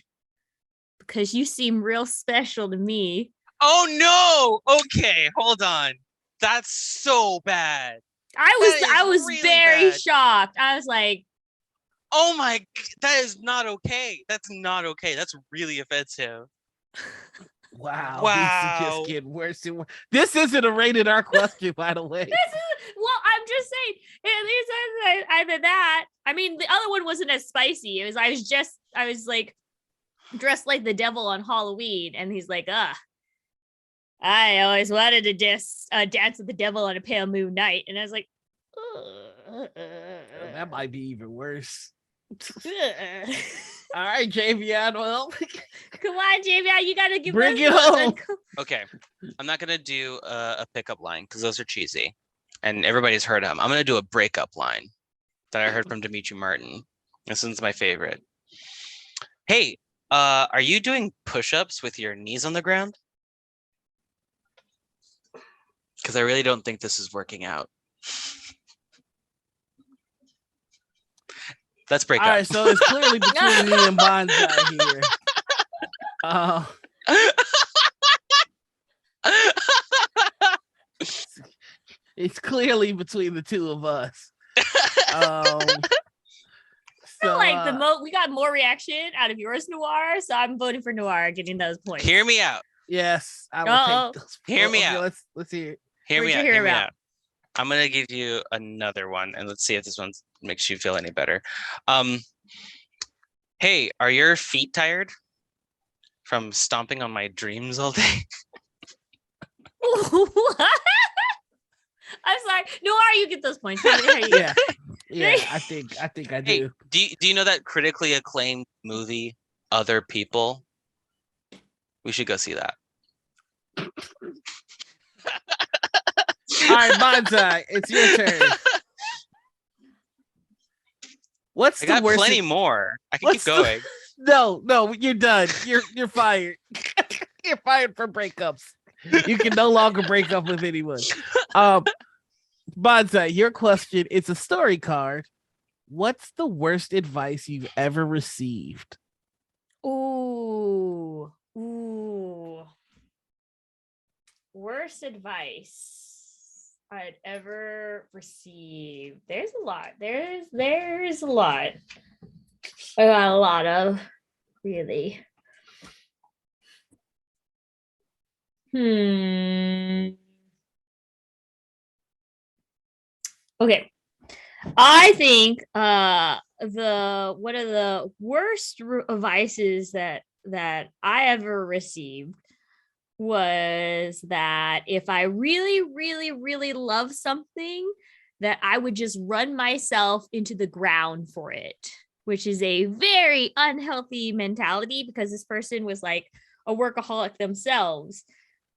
Because you seem real special to me. Oh no! Okay, hold on. That's so bad. I was really very bad. shocked. I was like, Oh my, that is not okay. That's not okay. That's really offensive. Wow. This is Wow. just getting worse and worse. This isn't a rated R question, by the way. well, I'm just saying, it is either that. I mean, the other one wasn't as spicy. It was, I was like dressed like the devil on Halloween, and he's like, I always wanted to dance with the devil on a pale moon night. And I was like, That might be even worse. All right, Javion. Well, come on, Javion, you gotta give bring us it one. home. Okay, I'm not gonna do a pickup line because those are cheesy, and everybody's heard them. I'm gonna do a breakup line that I heard from Dimitri Martin. This one's my favorite. Hey, are you doing push-ups with your knees on the ground? Because I really don't think this is working out. Let's break All up. right, so it's clearly between me and Bonsai here. It's clearly between the two of us. I feel like we got more reaction out of yours, Noir. So I'm voting for Noir, getting those points. Hear me out. Yes, I will take those. Hear me out. Let's hear it. Hear me What'd you out. hear about? I'm gonna give you another one, and let's see if this one makes you feel any better. Hey, are your feet tired from stomping on my dreams all day? What? I'm sorry. Noir, you get those points. Yeah, I think I do. Hey, do you know that critically acclaimed movie, Other People? We should go see that. All right, Bonsai, it's your turn. What's I the got worst? plenty more. I can keep What's the- going. No, you're done. You're fired. You're fired for breakups. You can no longer break up with anyone. Bonsai, your question. It's a story card. What's the worst advice you've ever received? Ooh. Worst advice I'd ever received. There's a lot. There's a lot. I got a lot of, really. Okay. I think the one of the worst advices that I ever received was that if I really, really, really love something, that I would just run myself into the ground for it, which is a very unhealthy mentality because this person was like a workaholic themselves.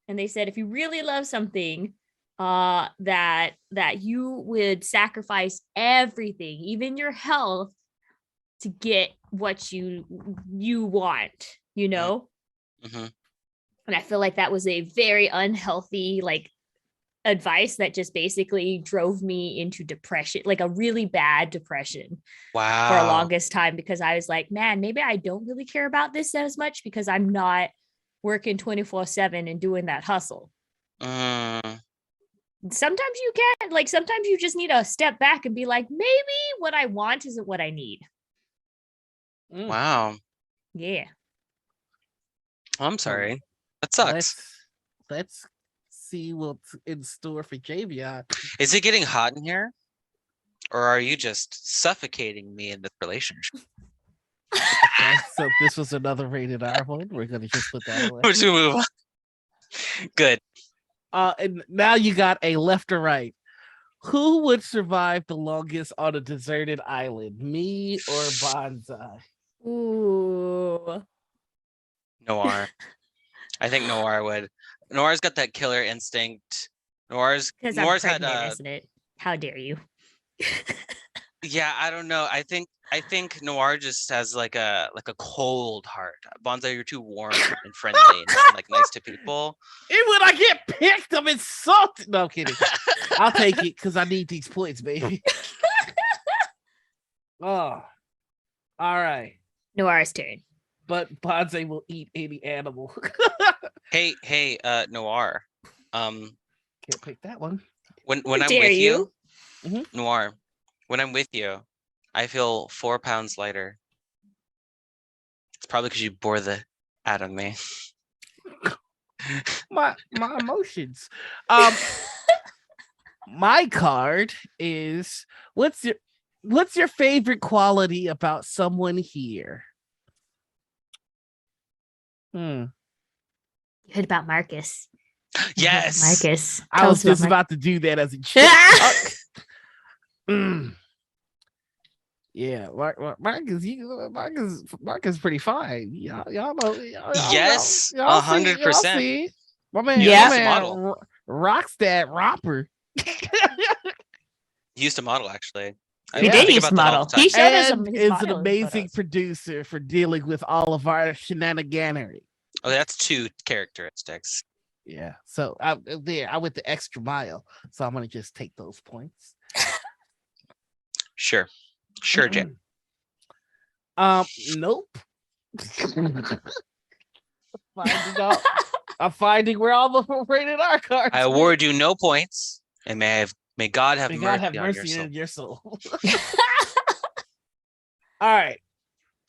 And they said, if you really love something, that you would sacrifice everything, even your health, to get what you want, you know? Mhm. And I feel like that was a very unhealthy, like, advice that just basically drove me into depression, like a really bad depression for a Wow. longest time, because I was like, man, maybe I don't really care about this as much because I'm not working 24/7 and doing that hustle. Mm, Sometimes you can, like, sometimes you just need to step back and be like, maybe what I want isn't what I need. wow. Yeah. I'm sorry. That sucks. Let's see what's in store for Javion. Is it getting hot in here? Or are you just suffocating me in this relationship? Okay, so this was another rated R one. We're gonna just put that away. Would you move on? Good. And now you got a left or right. Who would survive the longest on a deserted island, me or Bonsai? Ooh. Noir. I think Noir would. Noir's got that killer instinct. Because I'm Noir's pregnant, had isn't it? How dare you? yeah, I don't know. I think Noir just has like a cold heart. Bonsai, you're too warm and friendly and like nice to people. And when I get picked, I'm insulted. No, I'm kidding. I'll take it because I need these points, baby. Oh, all right. Noir's turn. But Bonsai will eat any animal. Hey, Noir. Can't pick that one. When How I'm dare with you, Mhm. Noir, when I'm with you, I feel 4 pounds lighter. It's probably because you bore the out of me. My emotions. My card is what's your favorite quality about someone here? You heard about Marcus. Yes. Marcus. I Tell was us about just about to do that as a joke. Yeah, Marcus pretty fine. Y'all know. Yes, Y'all see. 100%. See. My man, You Yeah. my used to man model. rocks that romper. He used to model actually. I He Yeah. did think use about that all model. the time. He showed us And his is an modeling amazing photos. producer for dealing with all of our shenaniganery. Oh, that's 2 characteristics. Yeah. So I went the extra mile. So I'm gonna just take those points. Sure, Jay. Nope. I'm finding where all the rated R cards. I award you no points, and may God have May mercy God have on your mercy soul. on your soul. All right,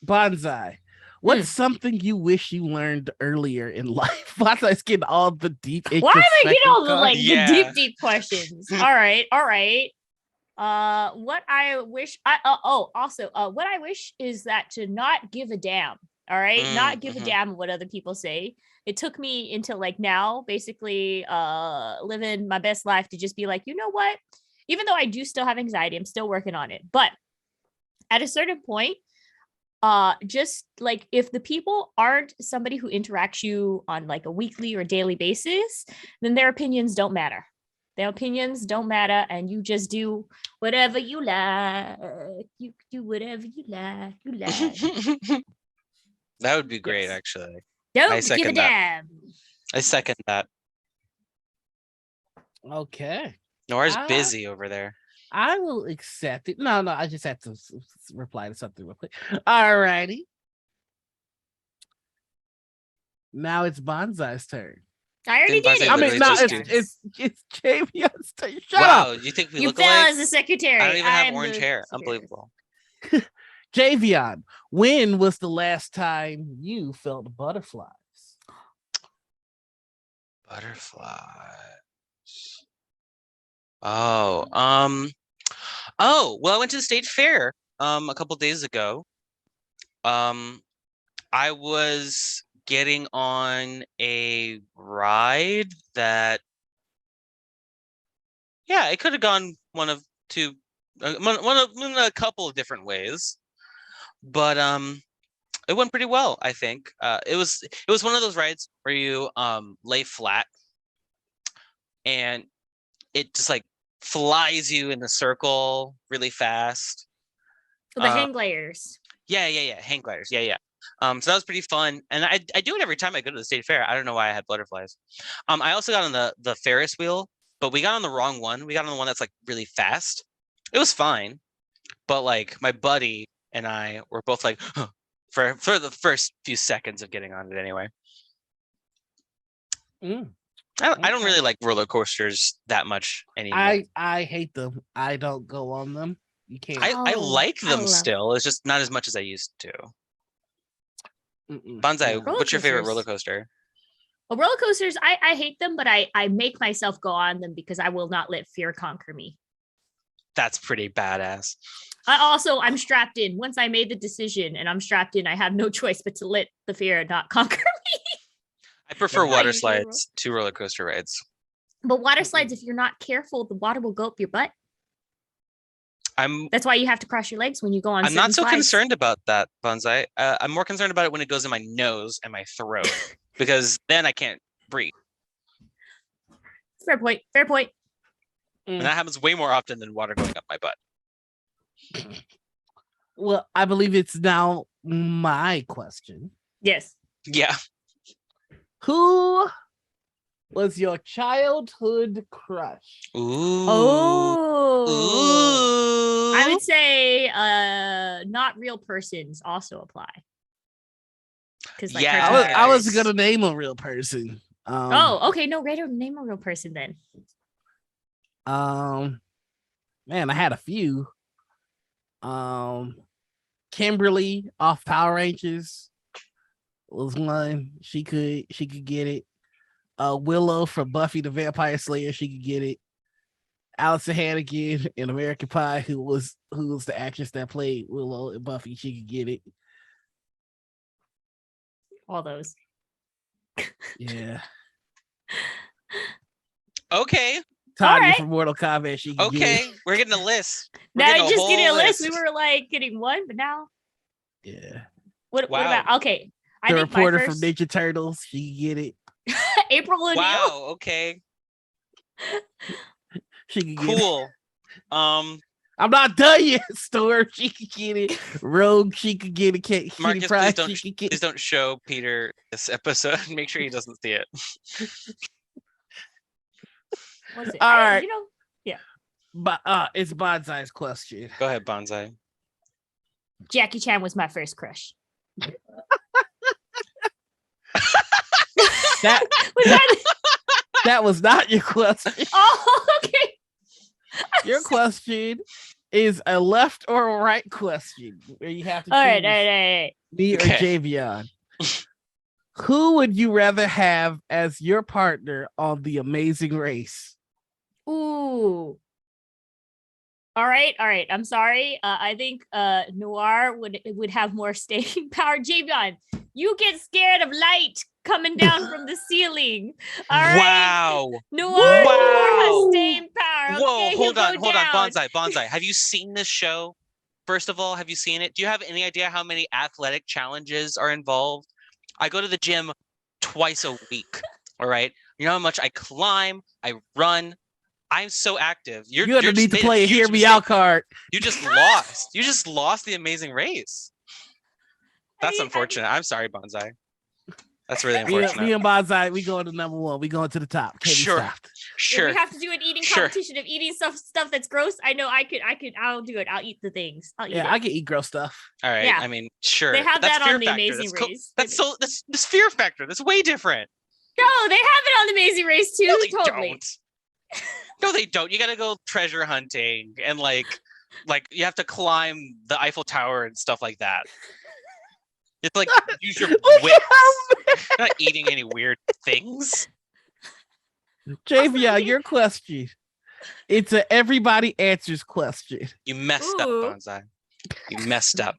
Bonsai. What's something you wish you learned earlier in life? Bonsai's getting all the deep. Why am I getting all the introspective like Yeah. the deep questions? All right. What I wish what I wish is that to not give a damn. All right. Not give a damn what other people say. It took me until like now, basically living my best life, to just be like, you know what? Even though I do still have anxiety, I'm still working on it. But at a certain point, just like if the people aren't somebody who interacts you on like a weekly or daily basis, then their opinions don't matter. Their opinions don't matter, and you just do whatever you like. You do whatever you like. You like. That would be great, Yes. actually. Don't I give a second that. damn. I second that. Okay. Noir's Ah. busy over there. I will accept it. No, I just had to reply to something real quick. All righty. Now it's Bonsai's turn. I already Didn't did Bonsai it. I mean, literally no, just it's Javion's turn. Shut Wow, up, you think we You look fell alike? as the secretary. I don't even have I'm orange the hair. secretary. Unbelievable. Javion. When was the last time you felt butterflies? Butterflies. Oh, well, I went to the state fair a couple days ago. I was getting on a ride that, yeah, it could have gone one of two, in a couple of different ways, but it went pretty well, I think. It was one of those rides where you lay flat and it just like flies you in a circle really fast. The hang gliders. Yeah, hang gliders. Yeah. So that was pretty fun, and I do it every time I go to the state fair. I don't know why I had butterflies. I also got on the Ferris wheel, but we got on the wrong one. We got on the one that's like really fast. It was fine, but like my buddy and I were both like for the first few seconds of getting on it anyway. I don't really like roller coasters that much anymore. I hate them. I don't go on them. You can't. I like them love still. It's just not as much as I used to. Mm-mm. Bonsai, No. what's your favorite roller coasters. coaster? Well, roller coasters, I hate them, but I make myself go on them because I will not let fear conquer me. That's pretty badass. I'm strapped in. Once I made the decision and I'm strapped in, I have no choice but to let the fear not conquer me. I prefer Yeah. water slides to roller coaster rides. But water slides, if you're not careful, the water will go up your butt. I'm That's why you have to cross your legs when you go on. not so certain slides. concerned about that, Bonsai. I'm more concerned about it when it goes in my nose and my throat because then I can't breathe. Fair point. Fair point. And that happens way more often than water going up my butt. Well, I believe it's now my question. Yes. Yeah. Who was your childhood crush? Ooh. Oh. Ooh. I would say not real persons also apply. Because like Yeah. I was gonna name a real person. okay. No, name a real person then. Man, I had a few. Kimberly off Power Rangers was one. She could get it. Willow from Buffy the Vampire Slayer, she could get it. Allison Hannigan in American Pie, who was the actress that played Willow and Buffy, she could get it. All those. Yeah. Okay. Tanya from Mortal Kombat, she could get Okay. it. We're getting a list. Now just getting a list. We were like getting one, but now. Yeah. What about okay? The reporter from Ninja Turtles, she could get it. April O'Neil. Wow. Okay. She could get it. Cool. I'm not done yet. Storm, she could get it. Rogue, she could get it. Kitty Marcus, Pryde, please don't show Peter this episode. Make sure he doesn't see it. What's it? All right. Yeah. But it's Bonsai's question. Go ahead, Bonsai. Jackie Chan was my first crush. That was not your question. Oh, okay. Your question is a left or a right question where you have to choose all right. me or Javion. Who would you rather have as your partner on The Amazing Race? Ooh. All right. I'm sorry. I think Noir would have more staying power. Javion, you get scared of light coming down from the ceiling. All right. Wow. Noir has staying power. Whoa, Okay, hold on, Bonsai. Bonsai. Have you seen this show? First of all, have you seen it? Do you have any idea how many athletic challenges are involved? I go to the gym twice a week. All right. You know how much I climb, I run. I'm so active. You're gonna just need to made play a huge hear me mistake. out card. You just lost. You just lost the amazing race. That's mean, unfortunate. I'm sorry, Bonsai. That's really Me unfortunate. and Bonsai, we going to number 1. We going to the top. Can't be Sure. stopped. If Sure. we have to do an eating competition of eating stuff that's gross, I know I'll do it. I'll eat the things. I'll eat it. I can eat gross stuff. All right. Yeah. I mean, sure. They have That's that fear on the factor. Amazing That's Race. that's fear factor. That's way different. No, they have it on the Amazing Race too. No, they Totally. don't. No, they don't. You gotta go treasure hunting and like you have to climb the Eiffel Tower and stuff like that. It's like use your wits. You're not eating any weird things. Javion, your question. It's a everybody answers question. You messed up, Ooh. Bonsai. You messed up.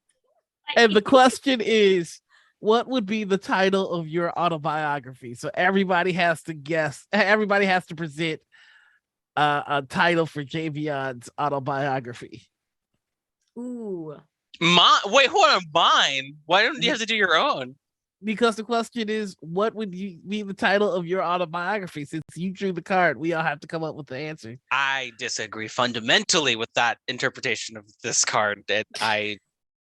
And the question is, what would be the title of your autobiography? So everybody has to guess. Everybody has to present a title for Javion's autobiography. Ooh. Wait, hold on, mine. Why don't you have to do your own? Because the question is, what would be the title of your autobiography? Since you drew the card, we all have to come up with the answer. I disagree fundamentally with that interpretation of this card. That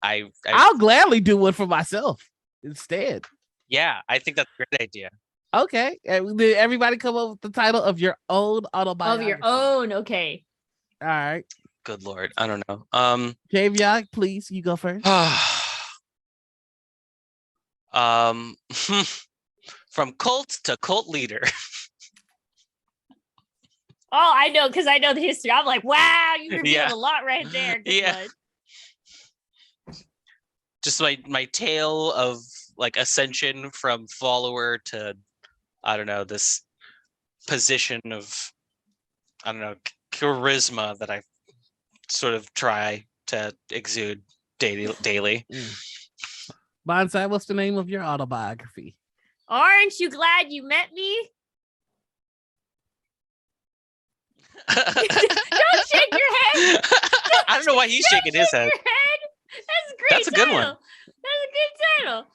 I'll gladly do one for myself instead. Yeah, I think that's a great idea. Okay. Did everybody come up with the title of your own Of autobiography? your own, okay. All right. Good Lord. I don't know. Javion, please, you go first. From cult to cult leader. Oh, I know, because I know the history. I'm like, wow, you revealed Yeah. a lot right there. Good Yeah. one. Just my tale of like ascension from follower to, I don't know, this position of, I don't know, charisma that I sort of try to exude daily. Bonsai, what's the name of your autobiography? Aren't you glad you met me? Don't shake your head. I don't know why he's shaking his head. Your head. That's a great That's a good one. title. That's a good title.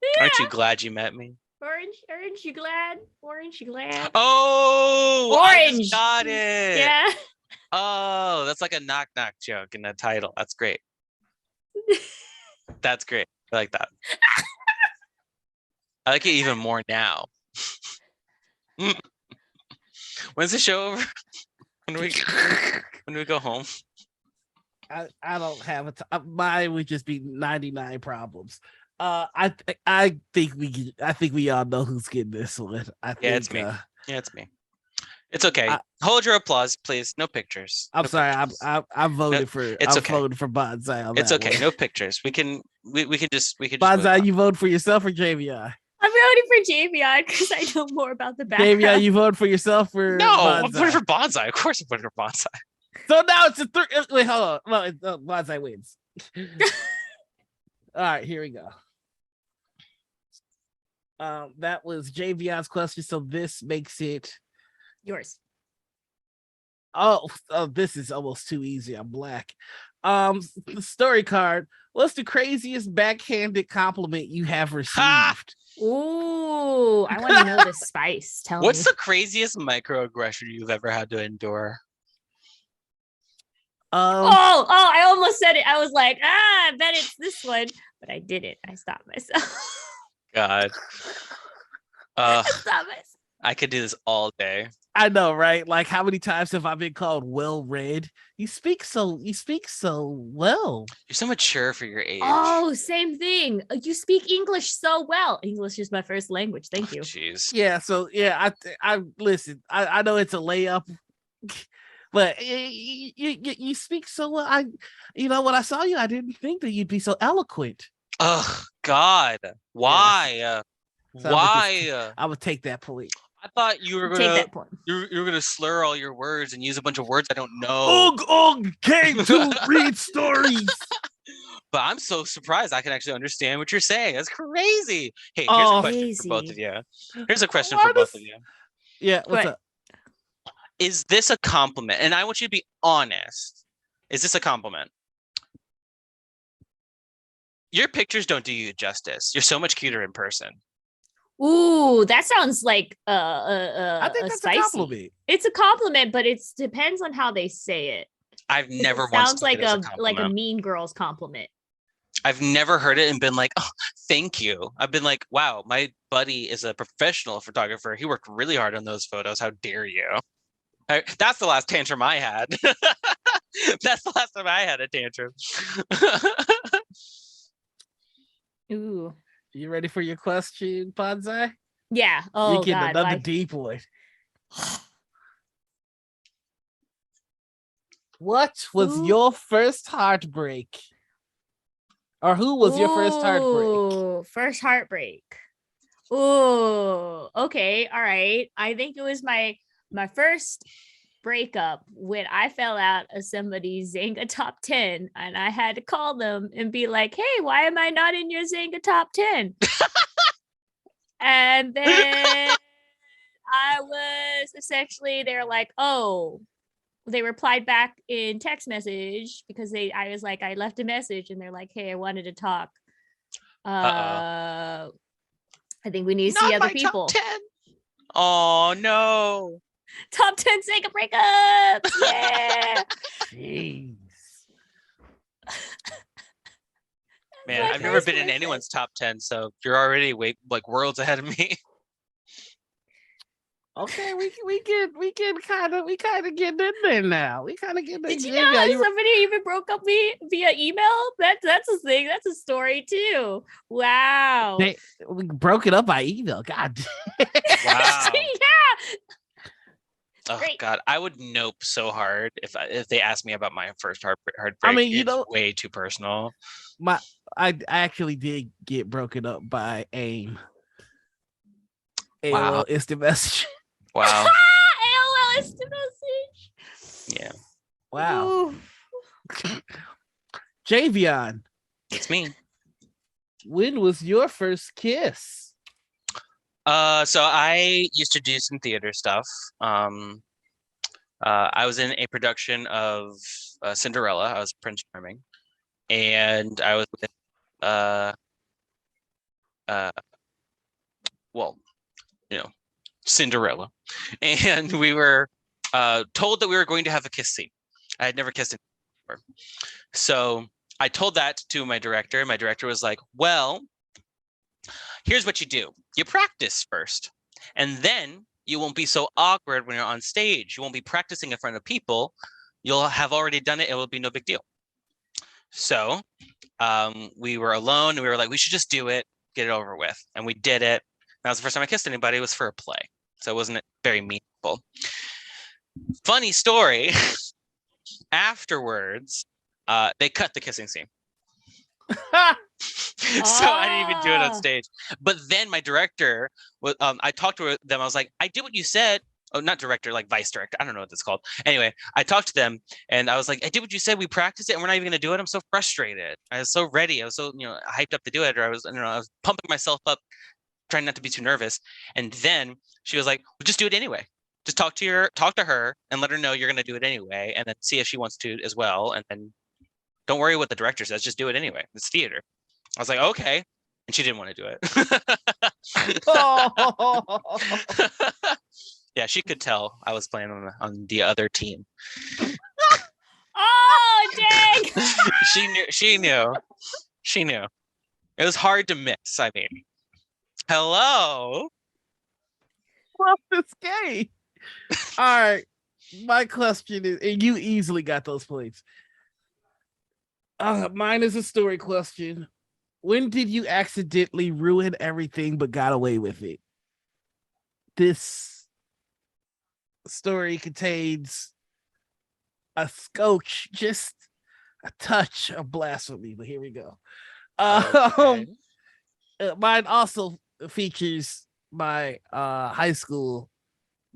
Yeah. Aren't you glad you met me? Orange, you glad? Orange, you glad? Oh, I just Orange. got it. Yeah. Oh, that's like a knock knock joke in the title. That's great. That's great. I like that. I like it even more now. When's the show over? When do we go home? I don't have a mine would just be 99 problems. I think we all know who's getting this one. It's me. Yeah, it's me. It's okay. Hold your applause, please. No pictures. I'm sorry. I voted for. It's okay. Voted for Bonsai on It's that okay. one. No pictures. We can just Bonsai, you vote for yourself or Javion? I'm voting for Javion because I know more about the background. Javion, you vote for yourself or No, Bonsai? I'm voting for Bonsai. Of course I'm voting for Bonsai. So now it's a three. Wait, hold on. Well, Bonsai wins. All right, here we go. That was Javion's question. So this makes it Yours. Oh, this is almost too easy. I'm black. The story card. What's the craziest backhanded compliment you have received? Ooh, I want to know the spice. Tell What's me. the craziest microaggression you've ever had to endure? I almost said it. I was like, I bet it's this one, but I didn't. I stopped myself. God. I stopped myself. I could do this all day. I know, right? Like, how many times have I been called well read? You speak so well. You're so mature for your age. Oh, same thing. You speak English so well. English is my first language. Thank you. Jeez. Yeah, so yeah, I listen. I know it's a layup, but you speak so well. When I saw you, I didn't think that you'd be so eloquent. Oh God, why? So Why? I would take that point. I thought you were Take gonna that point. you were gonna slur all your words and use a bunch of words I don't know. Came to read stories. But I'm so surprised I can actually understand what you're saying. That's crazy. Hey, here's a question Crazy. for both of you. Here's a question Why for both does- of you. Yeah, what's What? up? Is this a compliment? And I want you to be honest. Is this a compliment? Your pictures don't do you justice. You're so much cuter in person. Ooh, that sounds like I think that's spicy. a compliment. It's a compliment, but it depends on how they say it. I've never It once sounds took like it as a a compliment. mean girl's compliment. I've never heard it and been like, oh, thank you. I've been like, wow, my buddy is a professional photographer. He worked really hard on those photos. How dare you? That's the last tantrum I had. That's the last time I had a tantrum. Ooh. You ready for your question, Ponzai? Yeah. You're Oh getting God. another Why? deep one. What was Ooh. your first heartbreak? Or who was your first heartbreak? Ooh, first heartbreak. Ooh. Okay. All right. I think it was my first breakup when I fell out of somebody's Zynga top 10 and I had to call them and be like, hey, why am I not in your Zynga top 10? And then I was essentially, they're like, oh, they replied back in text message because I was like, I left a message and they're like, hey, I wanted to talk. I think we need to see other people. Top 10. Oh no. Top 10 Sega breakups. Yeah. Jeez. Man, I've never been in anyone's top 10, so you're already worlds ahead of me. Okay, we can kind of get in there now. We kind of get. Did you know somebody even broke up me via email? That's a thing. That's a story too. Wow. We broke it up by email. God. Wow. Yeah. Oh Great. God, I would nope so hard if they asked me about my first heartbreak. I mean, it's way too personal. I actually did get broken up by AIM. Wow. AOL instant message. Wow. AOL instant message. Yeah. Wow. Javion. It's me. When was your first kiss? So I used to do some theater stuff. I was in a production of Cinderella. I was Prince Charming, and I was with Cinderella, and we were told that we were going to have a kiss scene. I had never kissed anyone before, so I told that to my director. My director was like, "Well, here's what you do. You practice first, and then you won't be so awkward when you're on stage. You won't be practicing in front of people. You'll have already done it. It will be no big deal." So we were alone, and we were like, we should just do it, get it over with. And we did it. That was the first time I kissed anybody. It was for a play. So it wasn't very meaningful. Funny story. Afterwards, they cut the kissing scene. So I didn't even do it on stage. But then my director, I talked to them. I was like, I did what you said. Oh, not director, like vice director. I don't know what that's called. Anyway, I talked to them and I was like, I did what you said. We practiced it and we're not even going to do it. I'm so frustrated. I was so ready. I was so, hyped up to do it. Or I was pumping myself up, trying not to be too nervous. And then she was like, well, just do it anyway. Just talk to her and let her know you're going to do it anyway. And then see if she wants to as well. And then don't worry what the director says. Just do it anyway. It's theater. I was like, okay. And she didn't want to do it. Yeah, she could tell I was playing on the other team. Oh, dang. She knew. It was hard to miss. I mean, hello. Well, it's gay. All right. My question is, and you easily got those points. Mine is a story question. When did you accidentally ruin everything but got away with it? This story contains a scotch, just a touch of blasphemy, but here we go. Okay. Mine also features my high school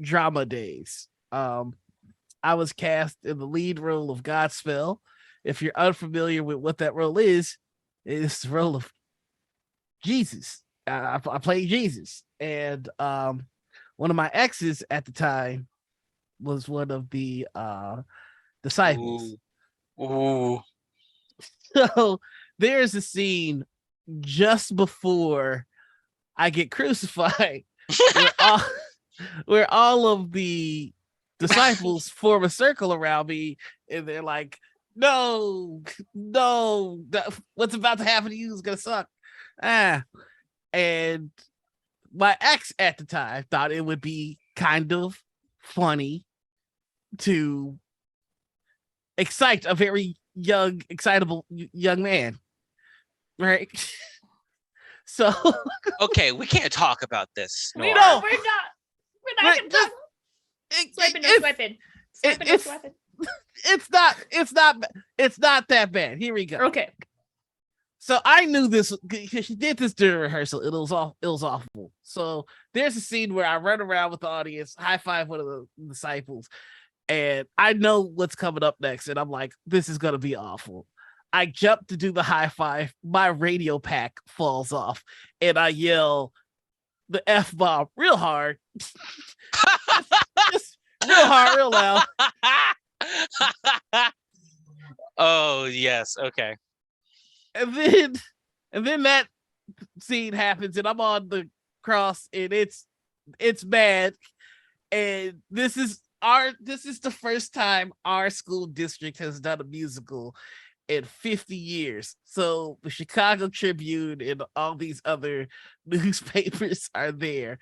drama days. I was cast in the lead role of Godspell. If you're unfamiliar with what that role is, it's the role of Jesus. I played Jesus, and one of my exes at the time was one of the disciples. Ooh. So there's a scene just before I get crucified where all, where all of the disciples form a circle around me and they're like, no, no, what's about to happen to you is gonna suck. And my ex at the time thought it would be kind of funny to excite a very young, excitable young man, right? So Okay, we can't talk about this. We're Nora. not. We're not gonna talk. Swiping, no swiping. Swiping, no it's- swiping. it's not that bad. Here we go. Okay. So I knew this because she did this during rehearsal. It was awful. So there's a scene where I run around with the audience, high five one of the disciples, and I know what's coming up next, and I'm like, this is gonna be awful. I jump to do the high five, my radio pack falls off, and I yell the F-bomb real hard. Just real hard, real loud. Oh yes, okay. And then that scene happens, and I'm on the cross, and it's bad. And this is the first time our school district has done a musical in 50 years. So the Chicago Tribune and all these other newspapers are there.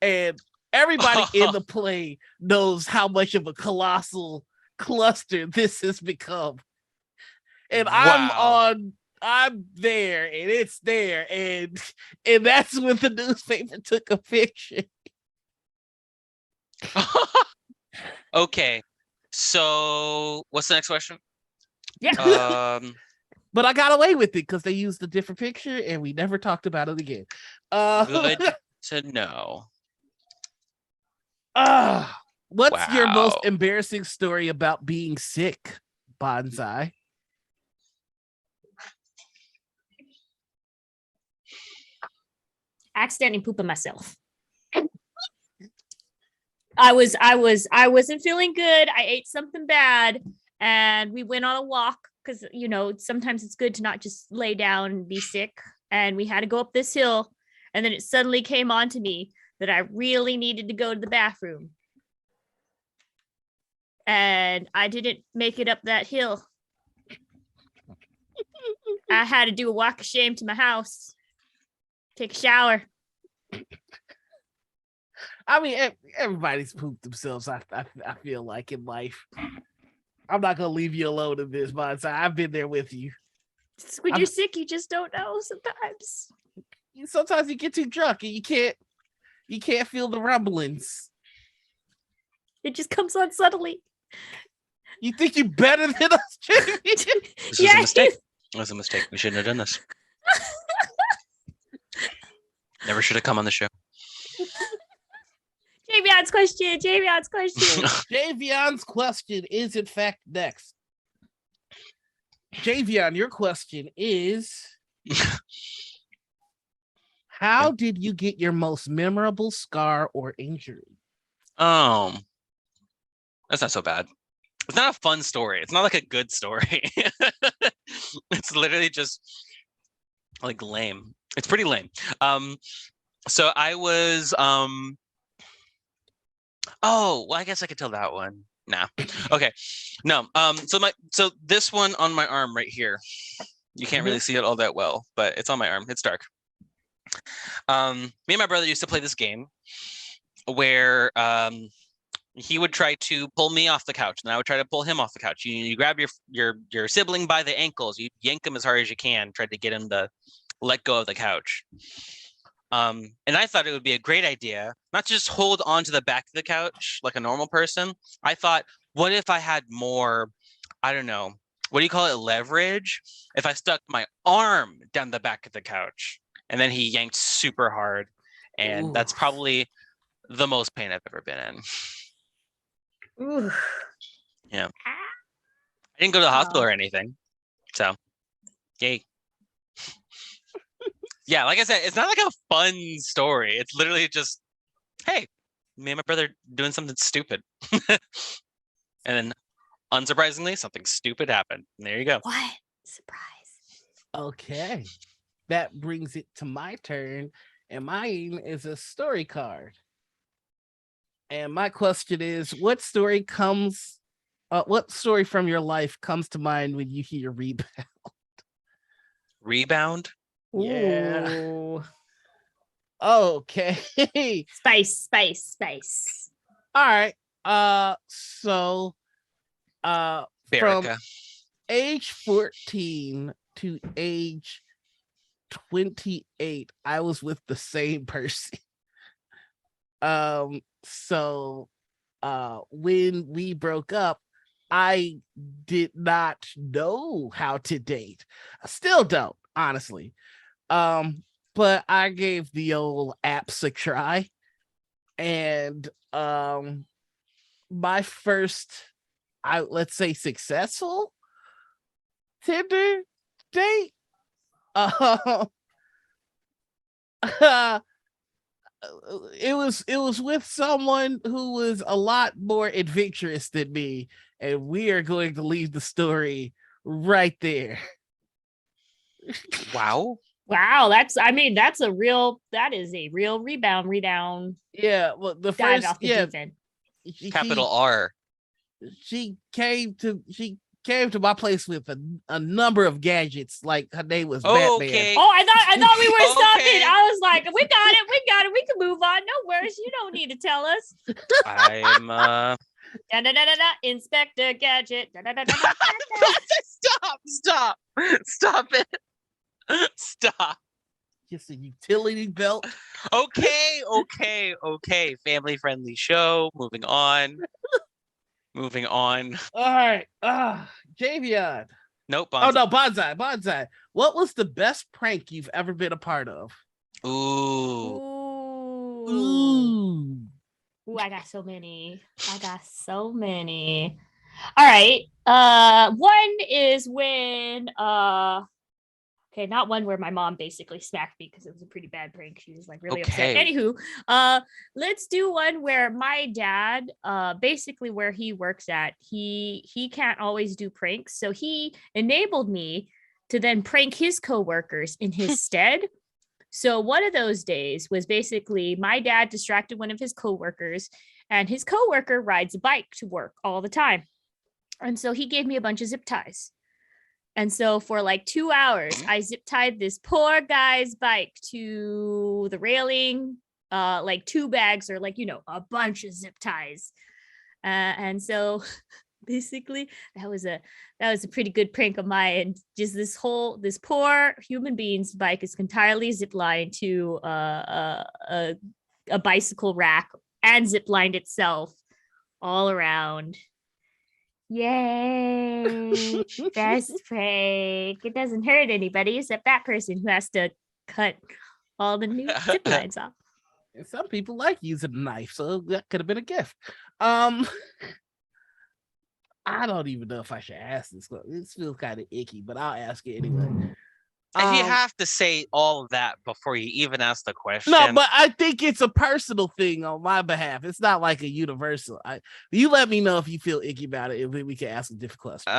And everybody in the play knows how much of a colossal cluster this has become. And Wow. I'm there, and it's there, and that's when the newspaper took a picture. Okay, so what's the next question? Yeah. But I got away with it because they used a different picture, and we never talked about it again. Good to know. What's your most Wow. embarrassing story about being sick, Bonsai? Accidentally pooping myself. I wasn't feeling good. I ate something bad, and we went on a walk because sometimes it's good to not just lay down and be sick. And we had to go up this hill, and then it suddenly came on to me that I really needed to go to the bathroom. And I didn't make it up that hill. I had to do a walk of shame to my house, take a shower. I mean, everybody's pooped themselves. I feel like in life. I'm not gonna leave you alone in this, Bonsai. I've been there with you. When you're sick, you just don't know sometimes. Sometimes you get too drunk and you can't feel the rumblings. It just comes on subtly. You think you're better than us, Jamie? This was a mistake. It was a mistake. We shouldn't have done this. Never should have come on the show. Javion's question. Javion's question is in fact next. Javion, your question is: how did you get your most memorable scar or injury? That's not so bad. It's not a fun story. It's not like a good story. It's literally just like lame. It's pretty lame. So I was oh, well, I guess I could tell that one. Nah. Okay. No. So this one on my arm right here. You can't really see it all that well, but it's on my arm. It's dark. Me and my brother used to play this game where he would try to pull me off the couch, and I would try to pull him off the couch. You grab your sibling by the ankles, you yank him as hard as you can, try to get him to let go of the couch. And I thought it would be a great idea not to just hold on to the back of the couch like a normal person. I thought, what if I had more, I don't know, what do you call it, leverage? If I stuck my arm down the back of the couch, and then he yanked super hard, and that's probably the most pain I've ever been in. Ooh. Yeah. I didn't go to the hospital or anything. So, yay. Yeah, like I said, it's not like a fun story. It's literally just, hey, me and my brother doing something stupid. And then, unsurprisingly, something stupid happened. And there you go. What? Surprise. Okay. That brings it to my turn. And mine is a story card. And my question is, what story from your life comes to mind when you hear rebound? Rebound. Yeah. Ooh. Okay. Spice. All right. So from Berica. age 14 to age 28, I was with the same person. So when we broke up, I did not know how to date. I still don't, honestly. But I gave the old apps a try. And my first, let's say, successful Tinder date. Uh, it was with someone who was a lot more adventurous than me, and we are going to leave the story right there. Wow. Wow, that's a real rebound Yeah, well, the dive first, off the yeah, deep end. she Capital she, R. she came to my place with a number of gadgets. Like her name was Batman. Okay. Oh, I thought we were stopping. Okay. I was like, we got it. We can move on. No worries. You don't need to tell us. I'm Inspector Gadget. Stop it. Stop. Just a utility belt. Okay. Family friendly show. Moving on. All right. Javion. Nope. Oh Bonzo. no, Bonsai. What was the best prank you've ever been a part of? Ooh. Ooh. Ooh, I got so many. All right. One is when okay, not one where my mom basically smacked me because it was a pretty bad prank. She was like really upset. Okay. Anywho, let's do one where my dad, basically where he works at, he can't always do pranks. So he enabled me to then prank his coworkers in his stead. So one of those days was basically my dad distracted one of his coworkers, and his coworker rides a bike to work all the time. And so he gave me a bunch of zip ties. And so for like 2 hours, I zip tied this poor guy's bike to the railing, like 2 bags or like, a bunch of zip ties. And so basically that was a pretty good prank of mine. Just this poor human being's bike is entirely zip lined to a bicycle rack and zip lined itself all around. Yay! Best prank. It doesn't hurt anybody except that person who has to cut all the new zip lines off. And some people like using a knife, so that could have been a gift. I don't even know if I should ask this. This feels kind of icky, but I'll ask it anyway. If you have to say all of that before you even ask the question. No, but I think it's a personal thing on my behalf. It's not like a universal. You let me know if you feel icky about it, and we can ask a different question.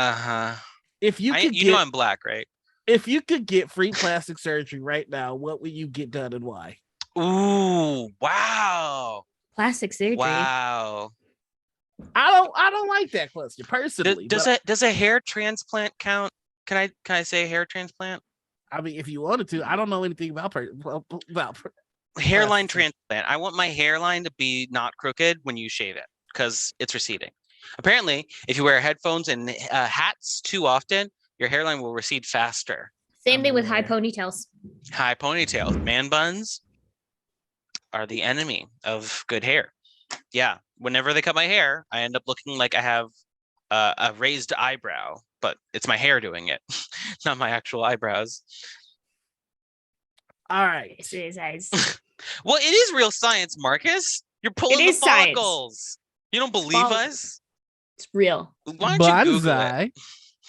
If you could know I'm black, right? If you could get free plastic surgery right now, what would you get done and why? Ooh, wow. Plastic surgery. Wow. I don't like that question personally. Does a hair transplant count? Can I say hair transplant? I mean, if you wanted to, I don't know anything about hairline transplant. I want my hairline to be not crooked when you shave it because it's receding. Apparently, if you wear headphones and hats too often, your hairline will recede faster. Same thing with high ponytails. High ponytails, man buns are the enemy of good hair. Yeah, whenever they cut my hair, I end up looking like I have a raised eyebrow, but it's my hair doing it, not my actual eyebrows. All right. Well, it is real science, Marcus. You're pulling the follicles. Science. You don't believe us? It's real. Why don't you Google it?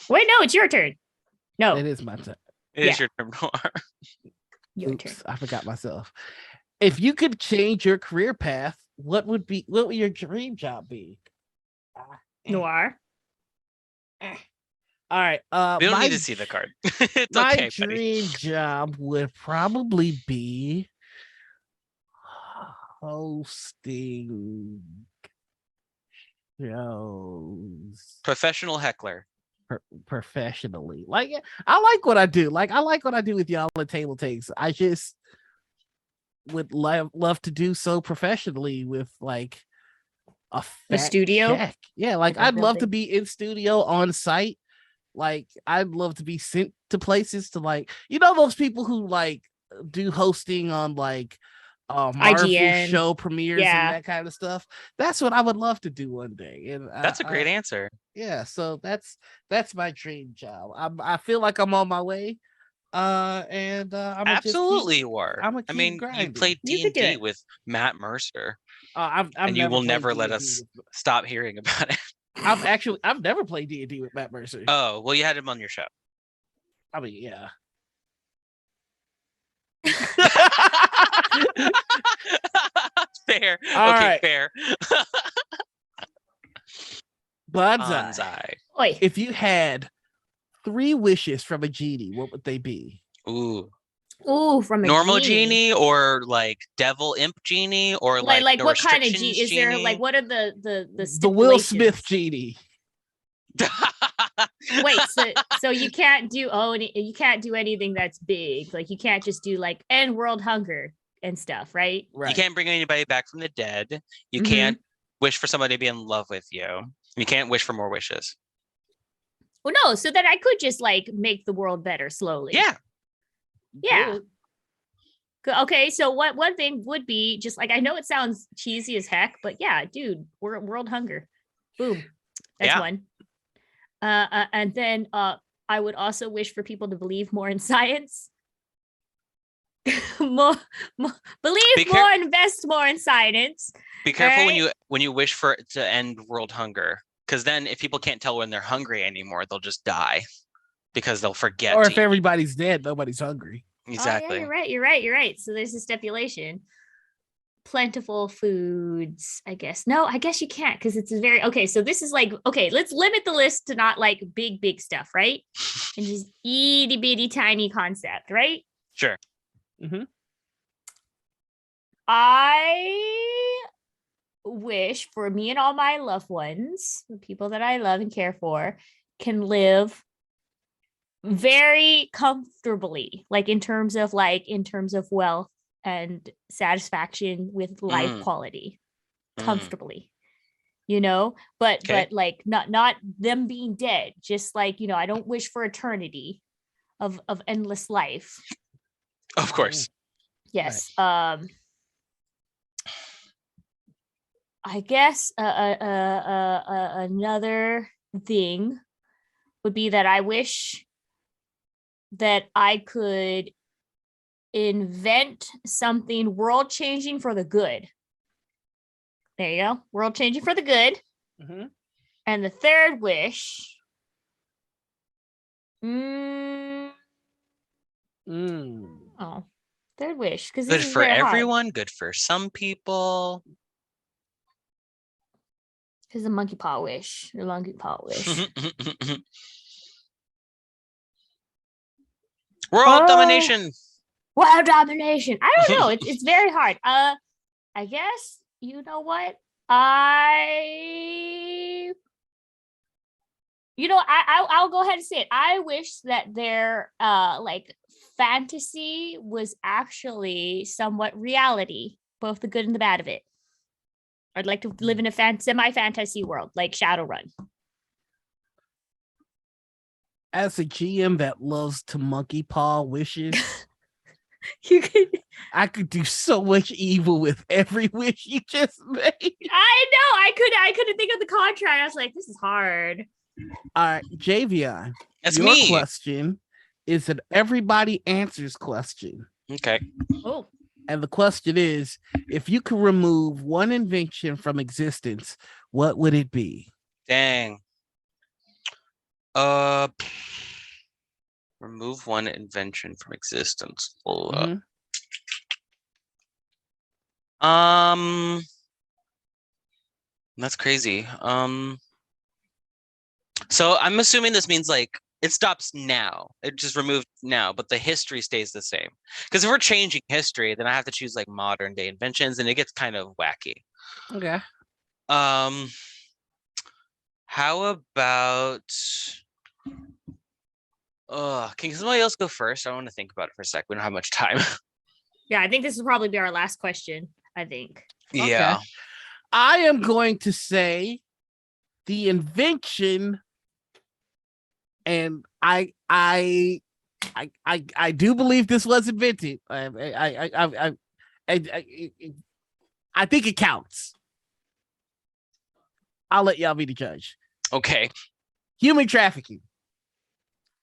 Wait, no, it's your turn. No. It is my turn. It is your turn. Your turn. I forgot myself. If you could change your career path, what would your dream job be? Noir. All right. We don't need to see the card. It's my okay, buddy. dream job would probably be hosting shows Professional heckler. professionally. Like, I like what I do. Like, I like what I do with y'all at TableTakes. I just would love to do so professionally with like a The fat studio? check. Yeah, like Like a I'd love to building? be in studio on site. Like I'd love to be sent to places to like, those people who like do hosting on like Marvel IGN. show premieres and Yeah. that kind of stuff. That's what I would love to do one day. And That's a great answer. yeah, so that's my dream job. I feel like I'm on my way. And I'm gonna just keep Absolutely, you are. I'm gonna I keep mean, you grinding. played You D could and do D it. with Matt Mercer, I've and you never will played never let D&D us with, stop hearing about it. I've never played D&D with Matt Mercer. Oh, well, you had him on your show. I mean, yeah. Fair. All Okay, right. fair. Banzai. Banzai. Oi. If you had 3 wishes from a genie, what would they be? Ooh. Ooh, from a Normal genie. or like devil imp genie or Like no what kind of restrictions genie? Is there like genie? what are the The Will Smith stipulations? genie. Wait, so you can't do you can't do anything that's big. Like you can't just do like end world hunger and stuff, right? Right. You can't bring anybody back from the dead. You Mhm. can't wish for somebody to be in love with you. You can't wish for more wishes. Well, no, so that I could just like make the world better slowly. Yeah. Yeah. Okay, so what one thing would be just like I know it sounds cheesy as heck, but yeah, dude, we're world hunger. Boom. That's Yeah. one. And then I would also wish for people to believe more in science. more believe more, invest more in science. Be careful right? when you wish for it to end world hunger, because then if people can't tell when they're hungry anymore, they'll just die because they'll forget. Or to if eat. everybody's dead, nobody's hungry. Exactly. Oh, yeah, you're right. So there's a stipulation. Plentiful foods, I guess. No, I guess you can't because it's a very okay. So this is like okay. Let's limit the list to not like big stuff, right? And just itty bitty tiny concept, right? Sure. Mm-hmm. I wish for me and all my loved ones, the people that I love and care for, can live very comfortably, like in terms of wealth and satisfaction with life quality, comfortably. But like not them being dead, just like I don't wish for eternity of endless life. Of course. Yes. Right. I guess another thing would be that I wish that I could invent something world changing for the good. There you go. World changing for the good. Mm-hmm. And the third wish. Oh, third wish. Because good for everyone, good for some people. Because the monkey paw wish. The monkey paw wish. World domination. World domination. I don't know. It's very hard. I guess you know what? I'll go ahead and say it. I wish that their like fantasy was actually somewhat reality, both the good and the bad of it. I'd like to live in a semi-fantasy world like Shadowrun. As a GM that loves to monkey paw wishes, I could do so much evil with every wish you just made. I know. I couldn't think of the contract. I was like, this is hard. All right, Javion. That's your me. Question is an everybody answers question. Okay. Oh. And the question is, if you could remove one invention from existence, what would it be? Dang. Remove one invention from existence. That's crazy. So I'm assuming this means like it stops now. It just removed now, but the history stays the same. Because if we're changing history, then I have to choose like modern day inventions, and it gets kind of wacky. Okay. How about can somebody else go first? I want to think about it for a sec. We don't have much time. Yeah, I think this will probably be our last question. I think. Yeah. I am going to say the invention, and I do believe this was invented. I think it counts. I'll let y'all be the judge. Okay. Human trafficking.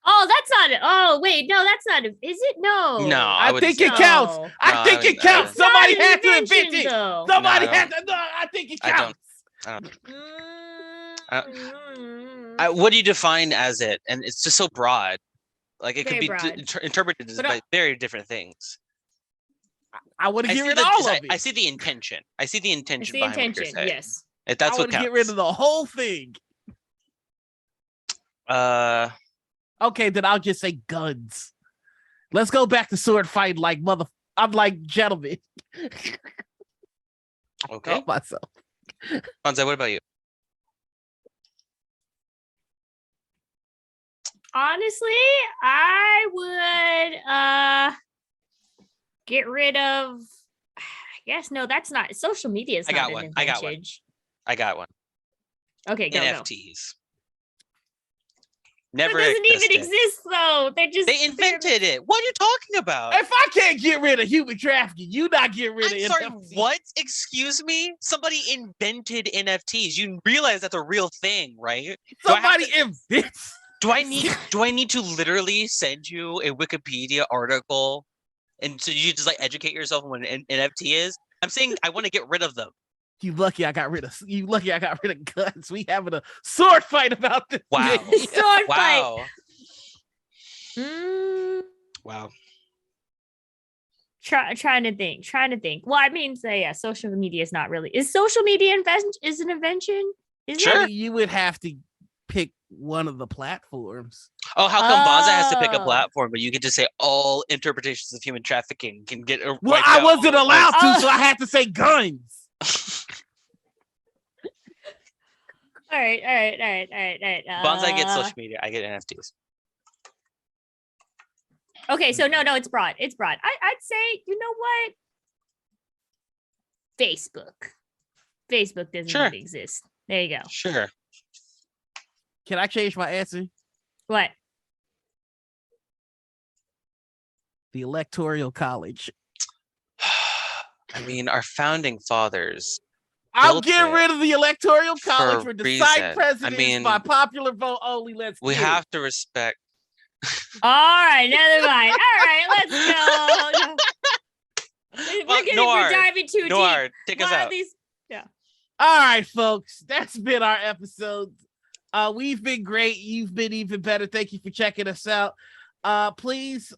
Oh, that's not it. Oh, wait, no, that's not it. Is it? No. No, I think it No. counts. No, I think it I counts. That's not Somebody an had to invention, invent it. though. Somebody No, had to. No, I think it I don't. counts. What do you define as it? And it's just so broad. Like it Very could be broad. interpreted But, by very different things. I want to I get see rid the of all of it. I see the intention. I see the It's intention the behind what you're intention. saying. Yes. If I that's want what to counts. get rid of the whole thing. Okay, then I'll just say guns. Let's go back to sword fight like mother. I'm like gentlemen. Okay. Help myself. Bonsai, what about you? Honestly, I would get rid of. I guess no, that's not social media. Is I not got an one. I got one. invention. I got one. Okay, go. NFTs. It Never doesn't existed. even exist though. They invented it. What are you talking about? If I can't get rid of human trafficking, you not get rid I'm of sorry, NFTs. what? Excuse me? Somebody invented NFTs. You realize that's a real thing, right? Somebody invents. Do I need to literally send you a Wikipedia article and so you just like educate yourself on what an NFT is? I'm saying I want to get rid of them. You lucky I got rid of guns. We having a sword fight about this. Wow. Sword fight. Wow. Wow. Trying to think. Well, I mean, say yeah, social media is not really. Is social media is an invention? Is Sure. it? You would have to pick one of the platforms. Oh, how come Bonza has to pick a Oh. platform, but you get to say all interpretations of human trafficking can get Well, wiped I out wasn't all at allowed once? to, so I had to say guns. All right. Bonsai gets social media. I get NFTs. Okay, so no, it's broad. It's broad. I'd say, you know what? Facebook doesn't Sure. even exist. There you go. Sure. Can I change my answer? What? The Electoral College. I mean, our founding fathers. I'll built get it rid of the Electoral for College a for deciding reason. presidents I mean, by popular vote only. Let's we get it. have to respect. All right, never mind. All right, let's go. We're diving too deep. Noir, take us Why are out. these? All right, folks, that's been our episode. We've been great. You've been even better. Thank you for checking us out. Please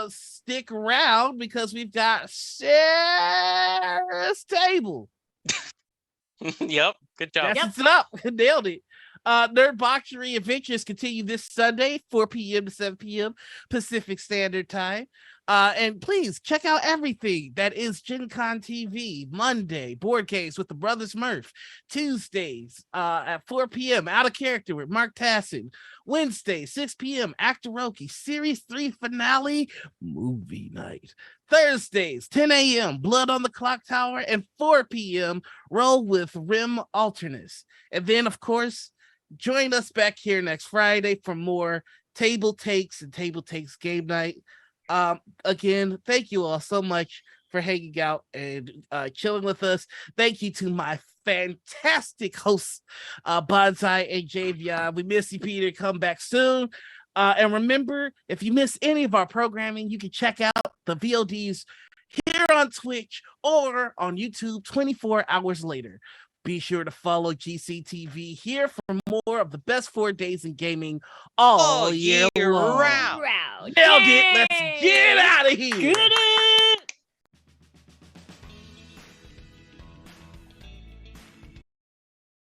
stick around because we've got Sarah's table. Yep. Good job. That's it up. Nailed it. Nerd Boxery Adventures continue this Sunday, 4 p.m. to 7 p.m. Pacific Standard Time. And please check out everything that is Gen Con TV. Monday, Board Games with the Brothers Murph. Tuesdays at 4 p.m. Out of Character with Mark Tassin. Wednesday, 6 p.m. Actoroki Series 3 Finale Movie Night. Thursdays, 10 a.m. Blood on the Clock Tower. And 4 p.m. Roll with Rim Alternates. And then, of course, join us back here next Friday for more Table Takes and Table Takes Game Night. Again, thank you all so much for hanging out and chilling with us. Thank you to my fantastic hosts, Bonsai and Javion. We miss you, Peter. Come back soon. And remember, if you miss any of our programming, you can check out the VODs here on Twitch or on YouTube 24 hours later. Be sure to follow GCTV here for more of the best 4 days in gaming all year long. round. Nailed it. Let's get out of here. Good.